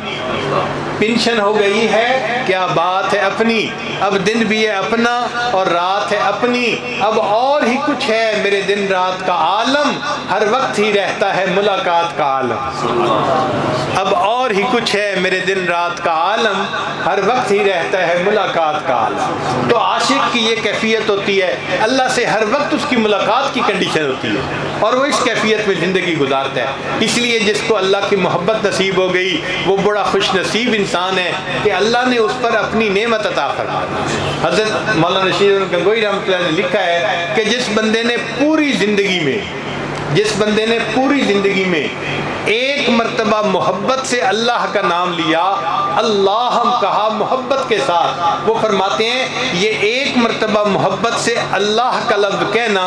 B: پنشن ہو گئی ہے کیا بات ہے اپنی, اب دن بھی ہے اپنا اور رات ہے اپنی. اب اور ہی کچھ ہے میرے دن رات کا عالم, ہر وقت ہی رہتا ہے ملاقات کا عالم. اب اور ہی کچھ ہے میرے دن رات کا عالم, ہر وقت ہی رہتا ہے ملاقات کا عالم. تو عاشق کی یہ کیفیت ہوتی ہے, اللہ سے ہر وقت اس کی ملاقات کی کنڈیشن ہوتی ہے اور وہ اس کیفیت میں زندگی گزارتا ہے. اس لیے جس کو اللہ کی محبت نصیب ہو گئی وہ بڑا خوش نصیب انسان ہے کہ اللہ نے اس پر اپنی نعمت عطا فرما دی. حضرت مولانا رشید گنگوئی رحمۃ اللہ نے لکھا ہے کہ جس بندے نے پوری زندگی میں ایک مرتبہ محبت سے اللہ کا نام لیا, اللہ ہم کہا محبت کے ساتھ, وہ فرماتے ہیں یہ ایک مرتبہ محبت سے اللہ کا لفظ کہنا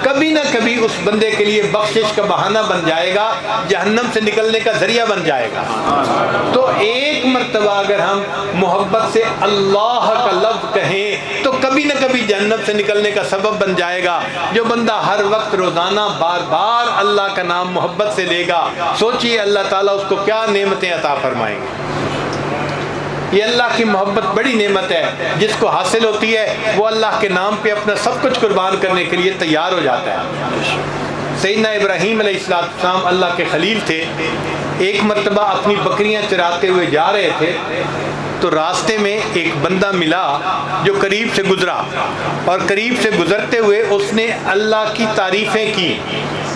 B: کبھی نہ کبھی اس بندے کے لیے بخشش کا بہانہ بن جائے گا, جہنم سے نکلنے کا ذریعہ بن جائے گا. تو ایک مرتبہ اگر ہم محبت سے اللہ کا لفظ کہیں تو کبھی نہ کبھی جہنم سے نکلنے کا سبب بن جائے گا. جو بندہ ہر وقت روزانہ بار بار اللہ کا نام محبت سے لے گا, سوچئے اللہ تعالیٰ اس کو کیا نعمتیں عطا فرمائیں گے. یہ اللہ کی محبت بڑی نعمت ہے, جس کو حاصل ہوتی ہے وہ اللہ کے نام پہ اپنا سب کچھ قربان کرنے کے لیے تیار ہو جاتا ہے. سیدنا ابراہیم علیہ السلام اللہ کے خلیل تھے. ایک مرتبہ اپنی بکریاں چراتے ہوئے جا رہے تھے تو راستے میں ایک بندہ ملا جو قریب سے گزرا, اور قریب سے گزرتے ہوئے اس نے اللہ کی تعریفیں کی.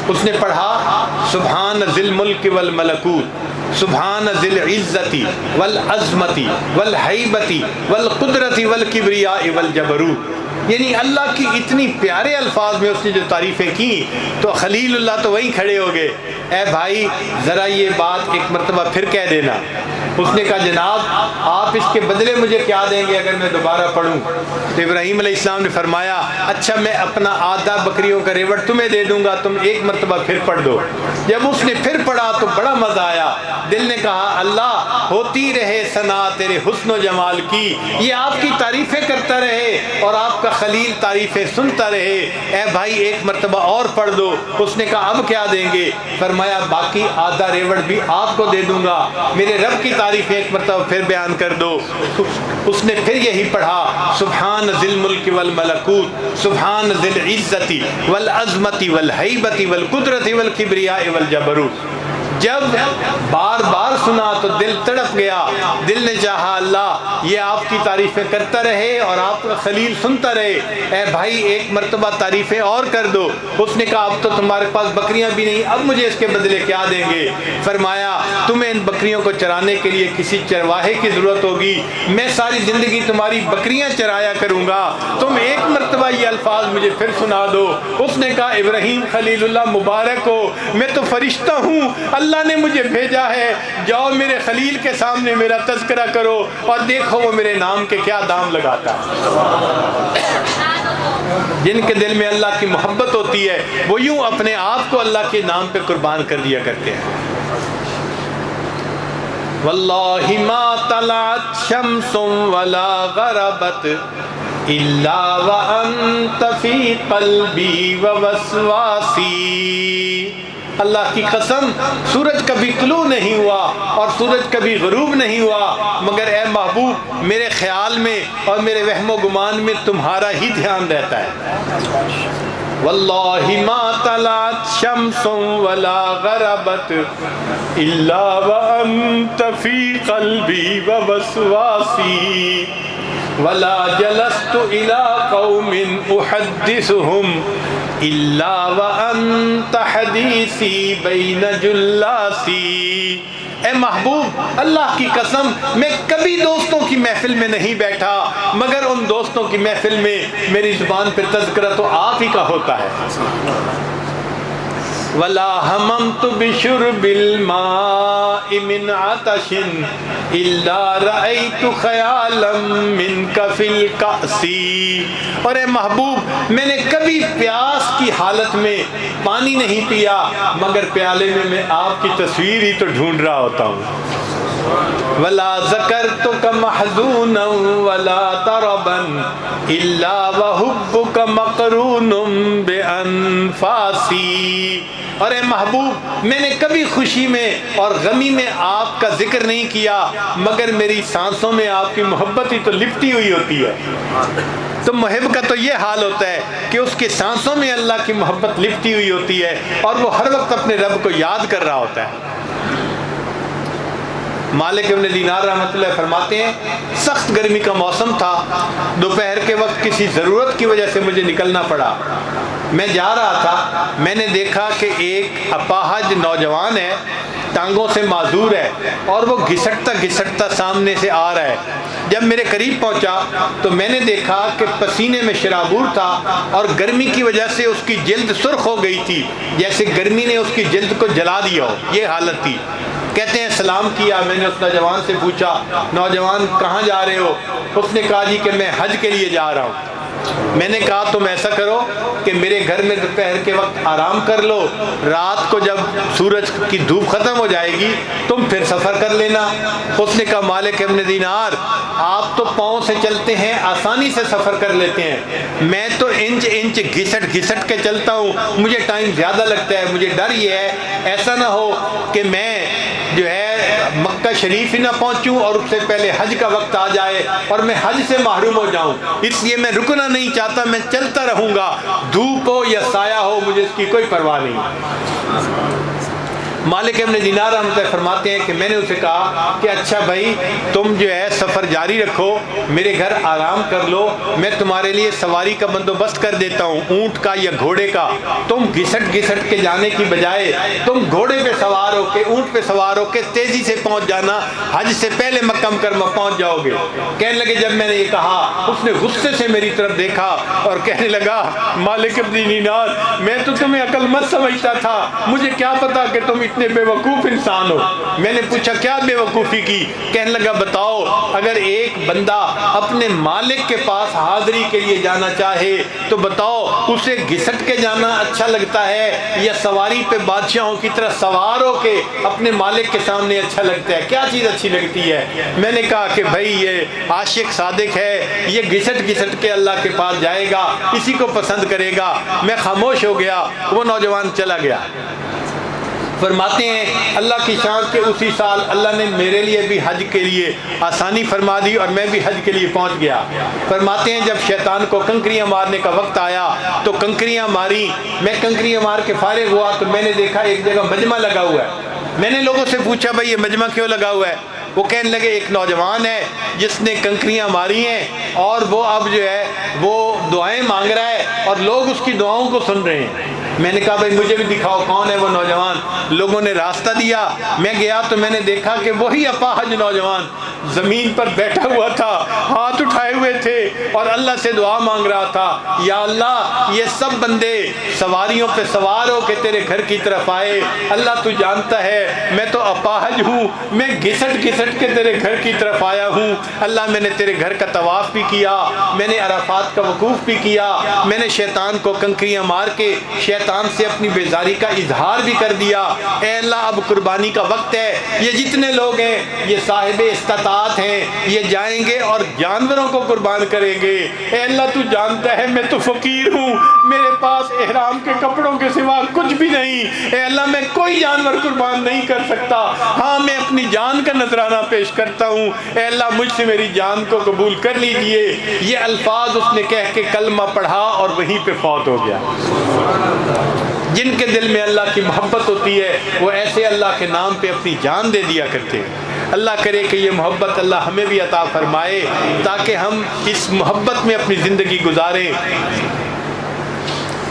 B: اس نے پڑھا سبحان ذی الملک والملکوت, سبحان ذی العزتی والعظمتی والہیبتی والقدرتی والکبریاء والجبروت. یعنی اللہ کی اتنی پیارے الفاظ میں اس نے جو تعریفیں کی تو خلیل اللہ تو وہیں کھڑے ہو گئے, اے بھائی ذرا یہ بات ایک مرتبہ پھر کہہ دینا. اس نے کہا جناب آپ اس کے بدلے مجھے کیا دیں گے اگر میں دوبارہ پڑھوں؟ تو ابراہیم علیہ السلام نے فرمایا اچھا میں اپنا آدھا بکریوں کا ریوڑ تمہیں دے دوں گا، تم ایک مرتبہ پھر پڑھ دو۔ جب اس نے پھر پڑھا تو بڑا مزہ آیا، دل نے کہا اللہ ہوتی رہے ثنا تیرے حسن و جمال کی، یہ آپ کی تعریفیں کرتا رہے اور آپ کا خلیل تعریفیں سنتا رہے، اے بھائی ایک مرتبہ اور پڑھ دو۔ اس نے کہا اب کیا دیں گے؟ فرمایا باقی آدھا ریوڑ بھی آپ کو دے دوں گا، میرے رب کی تعریفیں ایک مرتبہ پھر بیان کر دو۔ اس نے پھر یہی پڑھا سبحان ذی الملک والملکوت سبحان ذی العزت والعظمت والہیبت والقدرت والکبریاء والجبروت۔ جب بار بار سنا تو دل تڑپ گیا، دل نے چاہا اللہ یہ آپ کی تعریفیں کرتا رہے اور آپ کا خلیل سنتا رہے، اے بھائی ایک مرتبہ تعریفیں اور کر دو۔ اس نے کہا اب تو تمہارے پاس بکریاں بھی نہیں، اب مجھے اس کے بدلے کیا دیں گے؟ فرمایا تمہیں ان بکریوں کو چرانے کے لیے کسی چرواہے کی ضرورت ہوگی، میں ساری زندگی تمہاری بکریاں چرایا کروں گا، تم ایک مرتبہ یہ الفاظ مجھے پھر سنا دو۔ اس نے کہا ابراہیم خلیل اللہ مبارک ہو، میں تو فرشتہ ہوں، اللہ نے مجھے بھیجا ہے، جاؤ میرے خلیل کے سامنے میرا تذکرہ کرو اور دیکھو وہ میرے نام کے کیا دام لگاتا ہے۔ جن کے دل میں اللہ کی محبت ہوتی ہے وہ یوں اپنے آپ کو اللہ کے نام پہ قربان کر دیا کرتے ہیں۔ واللہ ما طلعت شمس ولا غربت الا وانت فی قلبی ووسواسی۔ اللہ کی قسم سورج کبھی طلوع نہیں ہوا اور سورج کبھی غروب نہیں ہوا مگر اے محبوب میرے خیال میں اور میرے وہم و گمان میں تمہارا ہی دھیان رہتا ہے۔ واللہ ما طلعت شمس ولا غربت الا وانت فی قلبی ووسواسی ولا جلست الى قوم احدثهم الا وانت حدیثی بین جلاسی۔ اے محبوب اللہ کی قسم میں کبھی دوستوں کی محفل میں نہیں بیٹھا مگر ان دوستوں کی محفل میں میری زبان پر تذکرہ تو آپ ہی کا ہوتا ہے۔ ولا ہممت بشرب الماء من عطش الا رأيت خیالا منک فی الکأس۔ اور اے محبوب میں نے کبھی پیاس کی حالت میں پانی نہیں پیا مگر پیالے میں آپ کی تصویر ہی تو ڈھونڈ رہا ہوتا ہوں۔ ولا ذکرتک محزونا ولا طربا الا وحبک مقرون بانفاسی۔ اور اے محبوب میں نے کبھی خوشی میں اور غمی میں آپ کا ذکر نہیں کیا مگر میری سانسوں میں آپ کی محبت ہی تو لپٹی ہوئی ہوتی ہے۔ تو محب کا تو یہ حال ہوتا ہے کہ اس کے سانسوں میں اللہ کی محبت لپٹی ہوئی ہوتی ہے اور وہ ہر وقت اپنے رب کو یاد کر رہا ہوتا ہے۔ مالک ابن دینار رحمۃ اللہ فرماتے ہیں سخت گرمی کا موسم تھا، دوپہر کے وقت کسی ضرورت کی وجہ سے مجھے نکلنا پڑا، میں جا رہا تھا، میں نے دیکھا کہ ایک اپاہج نوجوان ہے، ٹانگوں سے معذور ہے اور وہ گھسٹتا گھسٹتا سامنے سے آ رہا ہے۔ جب میرے قریب پہنچا تو میں نے دیکھا کہ پسینے میں شرابور تھا اور گرمی کی وجہ سے اس کی جلد سرخ ہو گئی تھی، جیسے گرمی نے اس کی جلد کو جلا دیا ہو، یہ حالت تھی۔ کہتے ہیں سلام کیا، میں نے اس نوجوان سے پوچھا نوجوان کہاں جا رہے ہو؟ اس نے کہا جی کہ میں حج کے لیے جا رہا ہوں۔ میں نے کہا تم ایسا کرو کہ میرے گھر میں دوپہر کے وقت آرام کر لو، رات کو جب سورج کی دھوپ ختم ہو جائے گی تم پھر سفر کر لینا۔ اس نے کہا مالک ابن دینار آپ تو پاؤں سے چلتے ہیں، آسانی سے سفر کر لیتے ہیں، میں تو انچ انچ گھسٹ گھسٹ کے چلتا ہوں، مجھے ٹائم زیادہ لگتا ہے، مجھے ڈر یہ ہے ایسا نہ ہو کہ میں جو ہے مکہ شریف ہی نہ پہنچوں اور اس سے پہلے حج کا وقت آ جائے اور میں حج سے محروم ہو جاؤں، اس لیے میں رکنا نہیں چاہتا، میں چلتا رہوں گا، دھوپ ہو یا سایہ ہو مجھے اس کی کوئی پرواہ نہیں۔ مالک ابن دینار رحمۃ اللہ فرماتے ہیں کہ میں نے اسے کہا کہ اچھا بھائی تم جو ہے سفر جاری رکھو، میرے گھر آرام کر لو، میں تمہارے لیے سواری کا بندوبست کر دیتا ہوں، اونٹ کا یا گھوڑے کا، تم گھسٹ گھسٹ کے جانے کی بجائے تم گھوڑے پہ سوار ہو کے اونٹ پہ سوار ہو کے تیزی سے پہنچ جانا، حج سے پہلے مکہ مکرمہ پہنچ جاؤ گے۔ کہنے لگے جب میں نے یہ کہا اس نے غصے سے میری طرف دیکھا اور کہنے لگا مالک ابن دینار میں تو تمہیں عقل مند سمجھتا تھا، مجھے کیا پتا کہ تم کتنے بیوقوف انسان ہو۔ میں نے پوچھا کیا بیوقوفی کی؟ کہنے لگا بتاؤ اگر ایک بندہ اپنے مالک کے پاس حاضری کے لیے جانا چاہے تو بتاؤ اسے گھسٹ کے جانا اچھا لگتا ہے یا سواری پہ بادشاہوں کی طرح سوار ہو کے اپنے مالک کے سامنے اچھا لگتا ہے؟ کیا چیز اچھی لگتی ہے؟ میں نے کہا کہ بھائی یہ عاشق صادق ہے، یہ گھسٹ گھسٹ کے اللہ کے پاس جائے گا، اسی کو پسند کرے گا۔ میں خاموش ہو گیا، وہ نوجوان چلا گیا۔ فرماتے ہیں اللہ کی شان کے اسی سال اللہ نے میرے لیے بھی حج کے لیے آسانی فرما دی اور میں بھی حج کے لیے پہنچ گیا۔ فرماتے ہیں جب شیطان کو کنکریاں مارنے کا وقت آیا تو کنکریاں ماری، میں کنکریاں مار کے فارغ ہوا تو میں نے دیکھا ایک جگہ مجمع لگا ہوا ہے۔ میں نے لوگوں سے پوچھا بھائی یہ مجمع کیوں لگا ہوا ہے؟ وہ کہنے لگے ایک نوجوان ہے جس نے کنکریاں ماری ہیں اور وہ اب جو ہے وہ دعائیں مانگ رہا ہے اور لوگ اس کی دعاؤں کو سن رہے ہیں۔ میں نے کہا بھائی مجھے بھی دکھاؤ کون ہے وہ نوجوان۔ لوگوں نے راستہ دیا، میں گیا تو میں نے دیکھا کہ وہی اپاہج نوجوان زمین پر بیٹھا ہوا تھا، ہاتھ اٹھائے ہوئے تھے اور اللہ سے دعا مانگ رہا تھا، یا اللہ یہ سب بندے سواریوں پہ سوار ہو کے تیرے گھر کی طرف آئے، اللہ تو جانتا ہے میں تو اپاہج ہوں، میں گھسٹ گھسٹ کے تیرے گھر کی طرف آیا ہوں، اللہ میں نے تیرے گھر کا طواف بھی کیا، میں نے عرفات کا وقوف بھی کیا، میں نے شیطان کو کنکریاں مار کے شیطان سے اپنی بیزاری کا اظہار بھی کر دیا۔ اے اللہ اب قربانی کا وقت ہے، یہ جتنے لوگ ہیں یہ صاحب استطاعت ہیں، یہ جائیں گے اور جانوروں کو قربان کریں گے۔ اے اللہ تو جانتا ہے میں تو فقیر ہوں، میرے پاس احرام کے کپڑوں کے سوا کچھ بھی نہیں، اے اللہ میں کوئی جانور قربان نہیں کر سکتا، ہاں میں اپنی جان کا نذرانہ پیش کرتا ہوں، اے اللہ مجھ سے میری جان کو قبول کر لیجئے۔ یہ الفاظ اس نے کہہ کے کلمہ پڑھا اور وہیں پہ فوت ہو گیا۔ جن کے دل میں اللہ کی محبت ہوتی ہے وہ ایسے اللہ کے نام پہ اپنی جان دے دیا کرتے ہیں۔ اللہ کرے کہ یہ محبت اللہ ہمیں بھی عطا فرمائے تاکہ ہم اس محبت میں اپنی زندگی گزاریں۔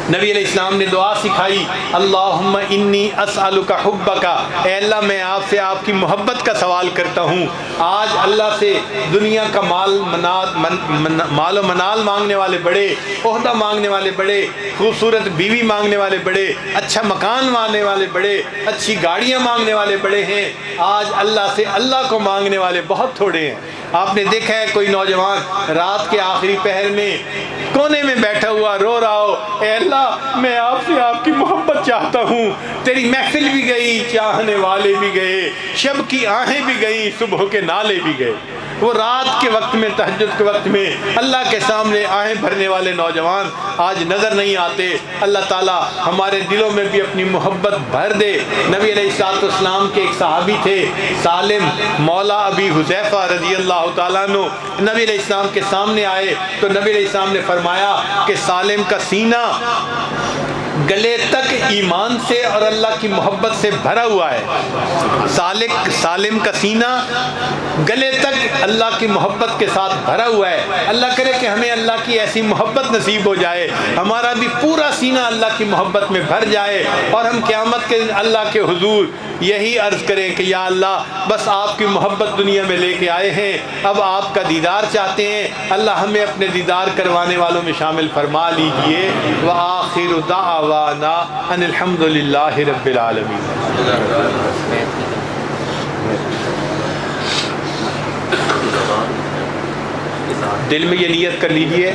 B: نبی علیہ السلام نے دعا سکھائی، اللہم انی اسألک حبک، اے اللہ میں آپ سے آپ کی محبت کا سوال کرتا ہوں۔ آج اللہ سے دنیا کا مال و منال مانگنے والے بڑے، عہدہ مانگنے والے بڑے، خوبصورت بیوی مانگنے والے بڑے، اچھا مکان مانگنے والے بڑے، اچھی گاڑیاں مانگنے والے بڑے ہیں۔ آج اللہ سے اللہ کو مانگنے والے بہت تھوڑے ہیں۔ آپ نے دیکھا ہے کوئی نوجوان رات کے آخری پہر میں کونے میں بیٹھا ہوا رو رہا ہو، اے اللہ میں آپ سے آپ کی محبت چاہتا ہوں، تیری محفل بھی گئی، چاہنے والے بھی گئے، شب کی آہیں بھی گئیں، صبح کے نالے بھی گئے۔ وہ رات کے وقت میں تہجد کے وقت میں اللہ کے سامنے آہیں بھرنے والے نوجوان آج نظر نہیں آتے۔ اللہ تعالیٰ ہمارے دلوں میں بھی اپنی محبت بھر دے۔ نبی علیہ السلام کے ایک صحابی تھے سالم مولا ابی حذیفہ رضی اللہ تعالیٰ عنہ، نبی علیہ السلام کے سامنے آئے تو نبی علیہ السلام نے فرمایا کہ سالم کا سینہ گلے تک ایمان سے اور اللہ کی محبت سے بھرا ہوا ہے۔ سالم کا سینہ گلے تک اللہ کی محبت کے ساتھ بھرا ہوا ہے۔ اللہ کرے کہ ہمیں اللہ کی ایسی محبت نصیب ہو جائے، ہمارا بھی پورا سینہ اللہ کی محبت میں بھر جائے اور ہم قیامت کے اللہ کے حضور یہی عرض کریں کہ یا اللہ بس آپ کی محبت دنیا میں لے کے آئے ہیں، اب آپ کا دیدار چاہتے ہیں، اللہ ہمیں اپنے دیدار کروانے والوں میں شامل فرما لیجئے۔ وآخر دعوانا ان الحمد للہ رب العالمین۔ دل میں یہ نیت کر لیجئے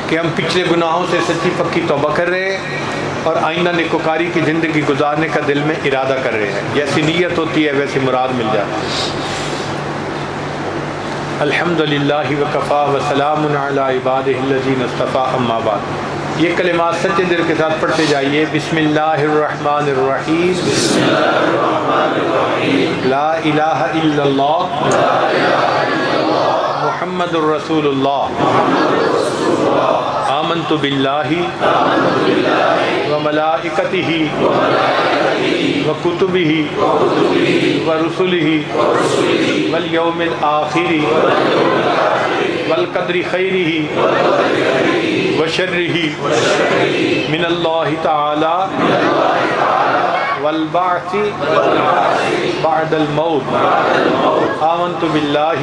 B: کہ ہم پچھلے گناہوں سے سچی پکی توبہ کر رہے ہیں اور آئندہ نیکوکاری کی زندگی گزارنے کا دل میں ارادہ کر رہے ہیں۔ جیسی نیت ہوتی ہے ویسی مراد مل جاتی ہے۔ الحمدللہ وکفا وسلام علی عبادہ الذین اصطفیٰ، اما بعد۔ یہ کلمات سچے دل کے ساتھ پڑھتے جائیے۔ بسم اللہ الرحمن الرحیم، لا الہ الا اللہ محمد الرسول اللہ، آمنت باللہ وملائکتہ وکتبہ ورسلہ والیوم الآخر والقدر خیرہ وشرہ من اللہ تعالی والبعث بعد الموت، آمنت باللہ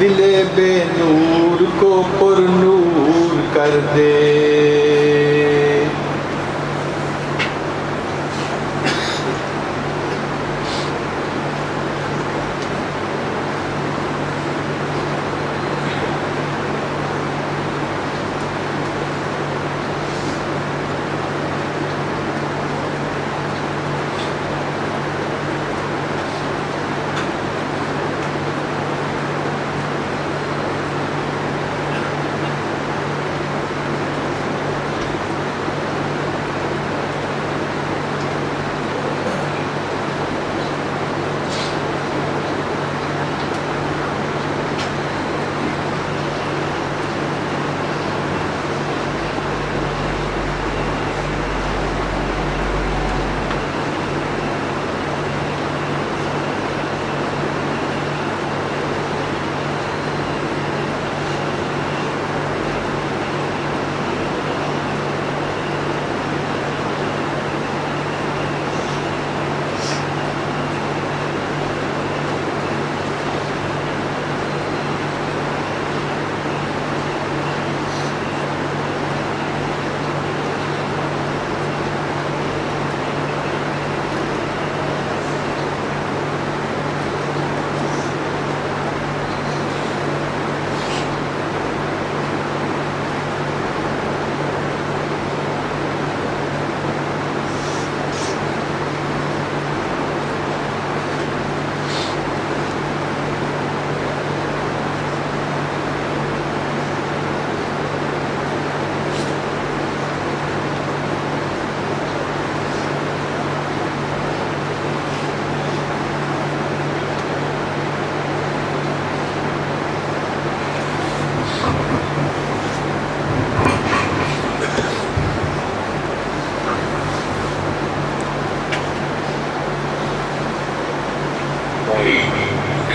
B: دل بے نور کو پر نور کر دے۔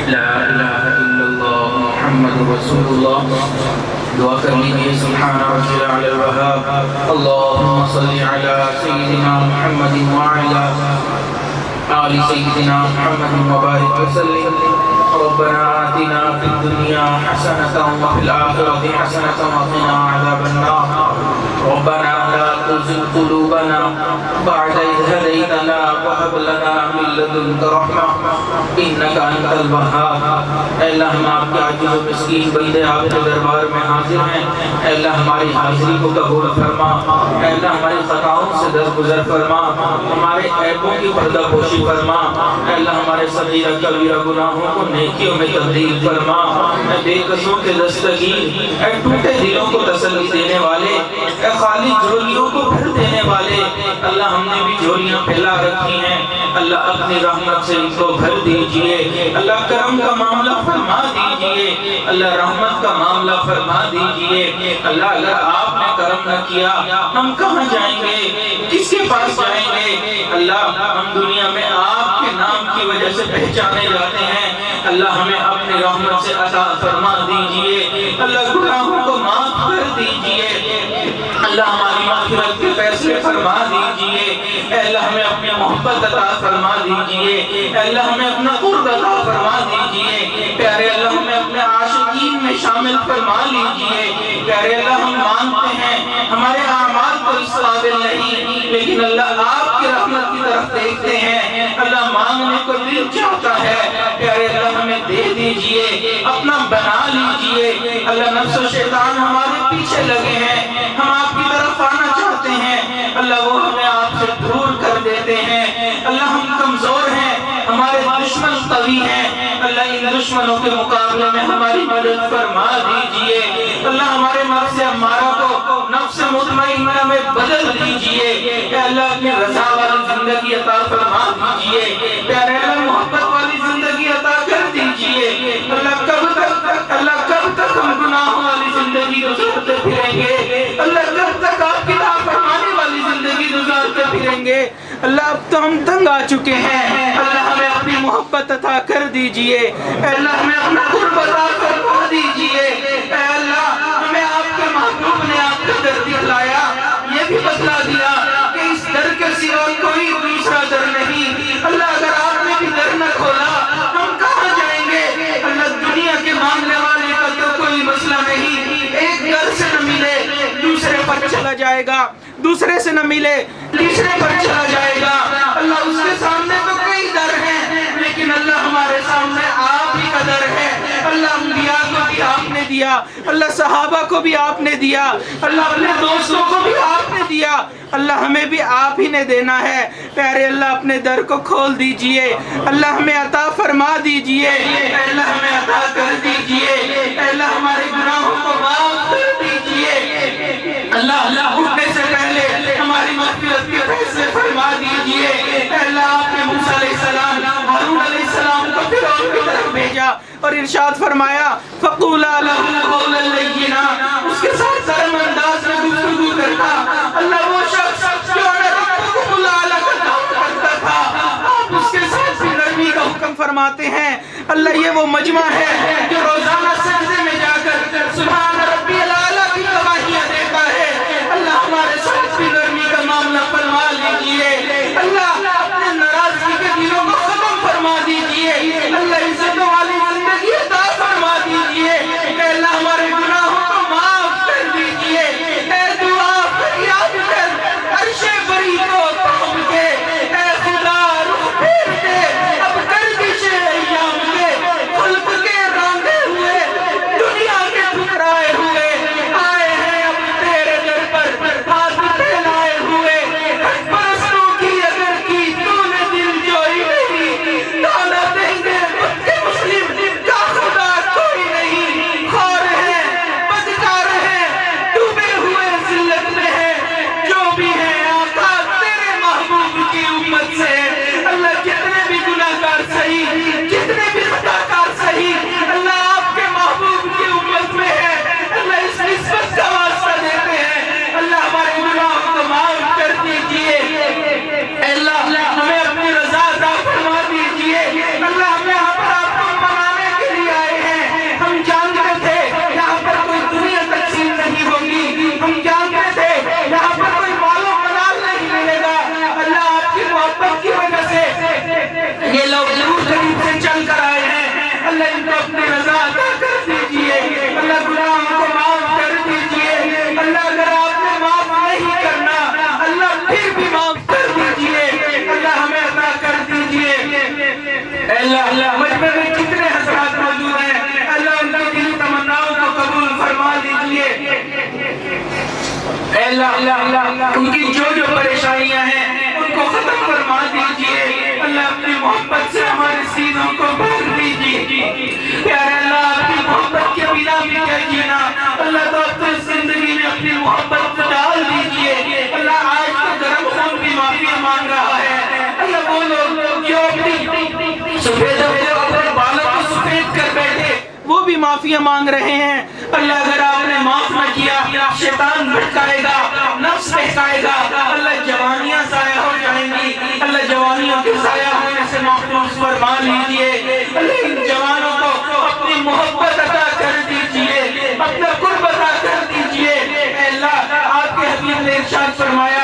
C: لا الہ الا اللہ محمد رسول اللہ۔ دعا کر لیجئے سبحان ربی الاعلی الوہاب، اللہم صلی علی سیدنا محمد وعلی آل سیدنا محمد وبارک وسلم۔ ربنا آتنا فی الدنیا حسنة وفی الآخرة حسنة وقنا عذاب النار۔ ربنا لا تزغ قلوبنا بعد إذ هديتنا وهب لنا من لدنك رحمة إنك أنت الوهاب۔ اے اللہ ہم آپ کے عاجز و مسکین بندے آپ کے دربار میں حاضر ہیں، اے اللہ ہماری حاضری کو قبول فرما، اے اللہ ہماری خطاؤں سے درگزر فرما، ہمارے عیبوں کی پردہ پوشی فرما، اے اللہ ہمارے صغیرہ کبیرہ گناہوں کو نیکیوں میں تبدیل فرما، اے بے قصوں کے دستگیر، اے ٹوٹے دلوں کو تسلی دینے والے، اے خالی جھولیوں کو بھر دینے والے، اللہ ہم نے بھی جھولیاں پھیلا رکھی ہیں، اللہ اپنی رحمت سے ان کو بھر دیجئے، اللہ کرم کا معاملہ فرما دیجئے، اللہ رحمت کا معاملہ فرما دیجئے، اللہ اگر آپ نے کرم نہ کیا ہم کہاں جائیں گے، کس کے پاس جائیں گے، اللہ ہم دنیا میں آپ کے نام کی وجہ سے پہچانے جاتے ہیں، اللہ ہمیں اپنی رحمت سے عطا فرما دیجئے، اللہ گناہوں کو معاف کر دیجئے، اللہ ہماری مغفرت کے فیصلے فرما دیجئے، اے اللہ ہمیں اپنی محبت عطا فرما دیجئے، اے اللہ ہمیں اپنا قرب عطا فرما دیجئے، پیارے اللہ ہمیں اپنے عاشقین میں شامل فرما لیجئے، پیارے اللہ ہم مانتے ہیں ہمارے اعمال کو اس قابل نہیں، لیکن اللہ آپ کی رحمت کی طرف دیکھتے ہیں، اللہ مانگنے کو دل چاہتا ہے، پیارے اللہ ہمیں دے دیجئے، اپنا بنا لیجئے، اللہ نفس و شیطان ہمارے پیچھے لگے ہیں، ہم آپ کی طرف آنا چاہتے ہیں، اللہ وہ ہمیں آپ سے دور کر دیتے ہیں، اللہ ہم کمزور ہیں، ہمارے دشمن قوی ہیں، اللہ ان دشمنوں کے مقابلے میں ہماری مدد فرما دیجئے، اللہ ہمارے نفس امارہ کو نفس مطمئنہ میں بدل دیجئے، اے اللہ اپنی رضا والی زندگی عطا فرما دیجئے، پیارے اللہ محبت والی زندگی عطا کر دیجئے، اللہ کب تک ہم گناہوں والی زندگی گزارتے پھریں گے، اللہ کب تک آپ کی اطاعت فرمانے والی زندگی گزارتے پھریں گے، اللہ اب تو ہم تنگ آ چکے ہیں، اللہ ہمیں اپنی محبت عطا کر دیجئے، اے اللہ ہمیں اپنا قرب عطا فرما دیجئے، اے اللہ ہمیں آپ کے محبوب نے آپ کا در دکھلایا، یہ بھی بتلا دیا کہ اس در کے سوا کوئی دوسرا در نہیں، اللہ اگر آپ نے بھی در نہ کھولا ہم کہاں جائیں گے، اللہ دنیا کے معاملے والے جائے گا، دوسرے سے نہ ملے، تیسرے پر چلا جائے گا۔ اللہ اس کے سامنے تو کئی در ہیں، لیکن اللہ ہمارے سامنے آپ ہی کا در ہے۔ اللہ انبیاء کو بھی آپ نے دیا، اللہ صحابہ کو بھی آپ نے دیا، اللہ اپنے دوستوں کو بھی آپ نے دیا، اللہ ہمیں بھی آپ ہی نے دینا ہے۔ پیارے اللہ اپنے در کو کھول دیجئے، اللہ ہمیں عطا فرما دیجئے، اللہ ہمیں عطا کر دیجئے، اللہ ہمارے گناہوں کو معاف کر دیجئے۔ اللہ اٹھنے سے پہلے ہماری مغفرت کے فیصلے فرما دیجئے۔ اللہ آپ نے موسیٰ علیہ السلام، ہارون علیہ السلام کو فرعون کی طرف بھیجا اور ارشاد فرمایا فَقُولَا لَهُ قَوْلًا لَيِّنًا، اس کے ساتھ نرم انداز میں گفتگو کرتا۔ اللہ وہ شخص جو ربکم الأعلیٰ کا دعویٰ کرتا تھا، آپ اس کے ساتھ بھی نرمی کا حکم فرماتے ہیں۔ اللہ یہ وہ مجمع ہے جو روزانہ سجدے میں جا کر سبحان ربی الأعلیٰ کی گواہیاں دیتا ہے۔ اللہ ہمارے ساتھ بھی نرمی کا معاملہ فرما لیجئے۔ اللہ اپنے ناراضگی کے دلوں کو ختم فرما دیجئے۔ اللہ عزتوں والی زندگی عطا فرما دیجئے۔ اے اللہ ہمارے گناہوں کو معاف کر دیجئے۔ اے دعا فریاد کر عرش بری کو تھام کے، اے خدا رخ پھیر دے اب گردش ایام کے، خلق کے راندے ہوئے، دنیا کے ٹھکرائے ہوئے، آئے ہیں اب تیرے در پر ہاتھ پھیلائے ہوئے۔ حق پرستوں کی اگر کی تو نے دل جوئی نہیں، تانا دیں گے خود کے مسلم کا خدا کوئی نہیں۔ خور ہیں، بدکار ہیں، ڈوبے ہوئے ذلت میں ہیں، جو بھی ہیں آقا تیرے محبوب کی امت سے۔ اللہ جتنے بھی گناہگار صحیح، جتنے بھی خطاکار صحیح، اللہ آپ کے محبوب کی امت میں ہے۔ اللہ اس نسبت کا واسطہ دیتے ہیں، اللہ ہمارے گناہوں کو معاف کر دیجئے۔ اے اللہ ہمیں اپنی رضا عطا فرما دیجئے۔ اللہ ہم یہاں پر آپ کو منانے کے لیے آئے ہیں۔ ہم جانتے تھے یہاں پر کوئی دنیا تقسیم نہیں ہوگی، ہم جانتے تھے یہاں پر کوئی مال و منال نہیں ملے گا۔ اللہ آپ کی محبت کی وجہ سے یہ لوگ دور قریب سے چل کر آئے ہیں، اللہ ان کو اپنی رضا عطا کر دیجئے۔ اللہ گناہوں کو معاف کر دیجئے۔ اللہ اگر آپ نے معاف نہیں کرنا، اللہ پھر بھی معاف کر دیجئے۔ اللہ ہمیں عطا کر دیجئے۔ اے اللہ مجمع میں کتنے حضرات موجود ہیں، اللہ ان کی دلی تمناؤں کو قبول فرما دیجئے۔ اے اللہ ان کی جو پریشانیاں ہیں ان کو ختم فرما دیجئے۔ اللہ اپنی محبت سے ہمارے سینوں کو بھر دیجئے۔ پیارے اللہ آپ کی محبت کے بنا بھی کیا جینا، اللہ تو اب تو اس زندگی میں اپنی محبت کو ڈال دیجئے۔ اللہ آج تو گرم خون بھی معافی مانگ رہا ہے، اللہ وہ لوگ جو اپنی سفید اپنے بالوں کو سفید کر بیٹھے وہ بھی معافیاں مانگ رہے ہیں۔ اللہ اگر آپ نے معاف نہ کیا، شیطان بھٹکائے گا، نفس بہکائے گا، اللہ جوانیاں ضائع ہو جائیں گی۔ اللہ جوانیوں کے ضائع ہونے سے محفوظ فرما لیجئے۔ اللہ ان جوانوں کو اپنی محبت عطا کر دیجئے، اپنا قرب عطا کر دیجئے۔ اے اللہ آپ کے حبیب نے ارشاد فرمایا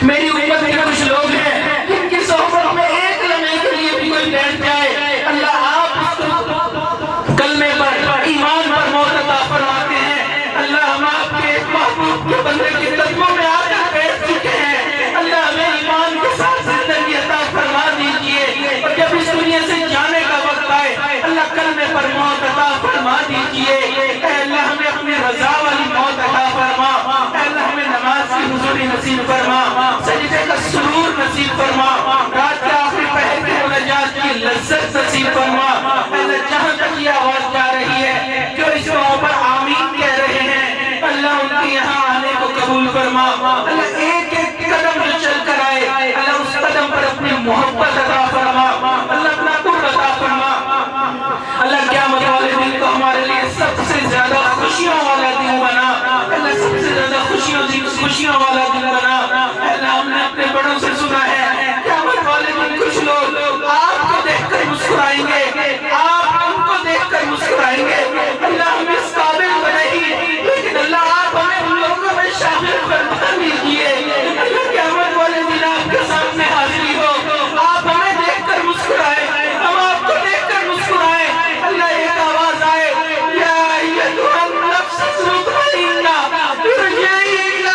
C: میری امت کے کچھ لوگ ہیں جن کی صحبت میں ایک لمحے کے لیے بھی کوئی بیٹھ جائے، اللہ آپ اس کو کلمے پر ایمان پر موت عطا فرماتے ہیں۔ اللہ ہم آپ کے محبوب کے بندے کے قدموں میں آ کر بیٹھ چکے ہیں، اللہ ہمیں ایمان کے ساتھ زندگی عطا فرما دیجئے۔ اور جب اس دنیا سے جانے کا وقت آئے اللہ کلمے پر موت عطا فرما دیجئے۔ اے اللہ ہمیں اپنی رضا والی موت عطا فرما، اے اللہ ہمیں نماز کی حضوری نصیب فرما، سجدے کا سرور نصیب فرما، رات کے آخری پہر کی مناجات کی لذت نصیب فرما۔ اے اللہ جہاں تک یہ آواز جا رہی ہے جو اس موقع پر آمین کہہ رہے ہیں، اللہ ان کے یہاں آنے کو قبول فرما۔ اللہ ایک ایک قدم جو چل کر آئے اللہ اس قدم پر اپنی محبت عطا فرما، اللہ اپنا قرب عطا فرما۔ اللہ قیامت والے دن کو ہمارے لیے سب سے زیادہ خوشیوں والا دن بنا، اللہ سب سے زیادہ خوشیوں والا دن بنا۔ اللہ ہم نے اپنے بڑوں سے سنا ہے قیامت والے دن کچھ لوگ آپ کو دیکھ کر مسکرائیں گے، آپ ان کو دیکھ کر مسکرائیں گے۔ اللہ ہم اس قابل بنائیں، لیکن اللہ آپ ہمیں ان لوگوں میں شامل فرما دیجئے۔ اللہ قیامت والے دن آپ کے سامنے حاضری ہو، آپ ہمیں دیکھ کر مسکرائیں، ہم آپ کو دیکھ کر مسکرائیں۔ اللہ ایک آواز آئے یا ایتھا النفس المطمئنہ ارجعی الی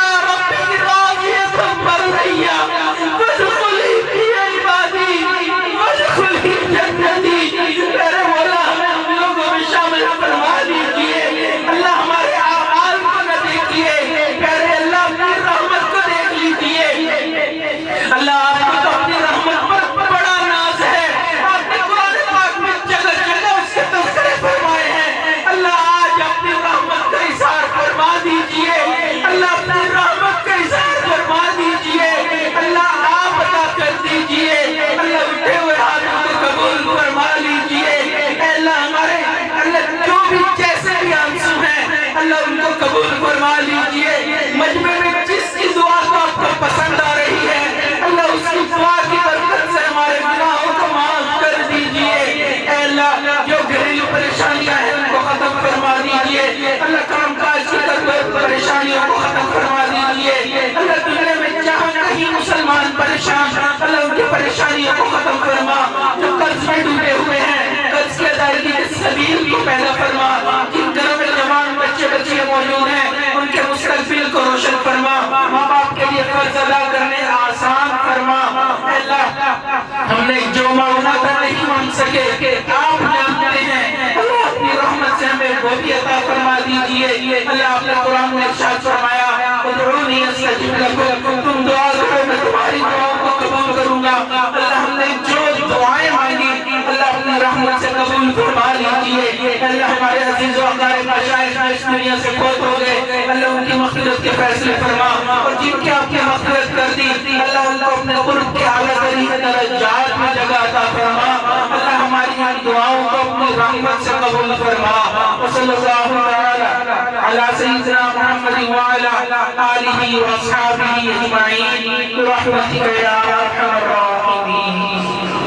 C: موجود ہیں ان کے مستقبل کو روشن فرما، ماں باپ کے لیے قرض ادا کرنے آسان فرما۔ اے اللہ ہم نے جو معاونت نہیں مانگ سکے آپ جانتے ہیں، اللہ اپنی رحمت سے ہمیں وہ بھی عطا فرما دیجئے۔ اللہ آپ نے قرآن میں ارشاد فرمایا ادعونی استجب لکم، تم دعا کرو میں تمہاری دعاؤں کو قبول کروں گا۔ اللہ ہم نے جو دعائیں مانگی اللہ اپنی رحمت سے قبول فرما لیجئے۔ اللہ ہمارے عزیز و اقارب مشائخ اس دنیا سے فوت ہو گئے، اللہ ان کی مغفرت کے فیصلے فرما، اور جن کی آپ کی مغفرت کر دی اللہ ان کو اپنے قرب کے اعلیٰ ترین درجات میں جگہ عطا فرما۔ اللہ ہماری ان دعاؤں کو اپنی رحمت سے قبول فرما۔ وصلی اللہ تعالی علی سیدنا محمد وعلی آلہ واصحابہ اجمعین برحمتک یا ارحم الراحمین۔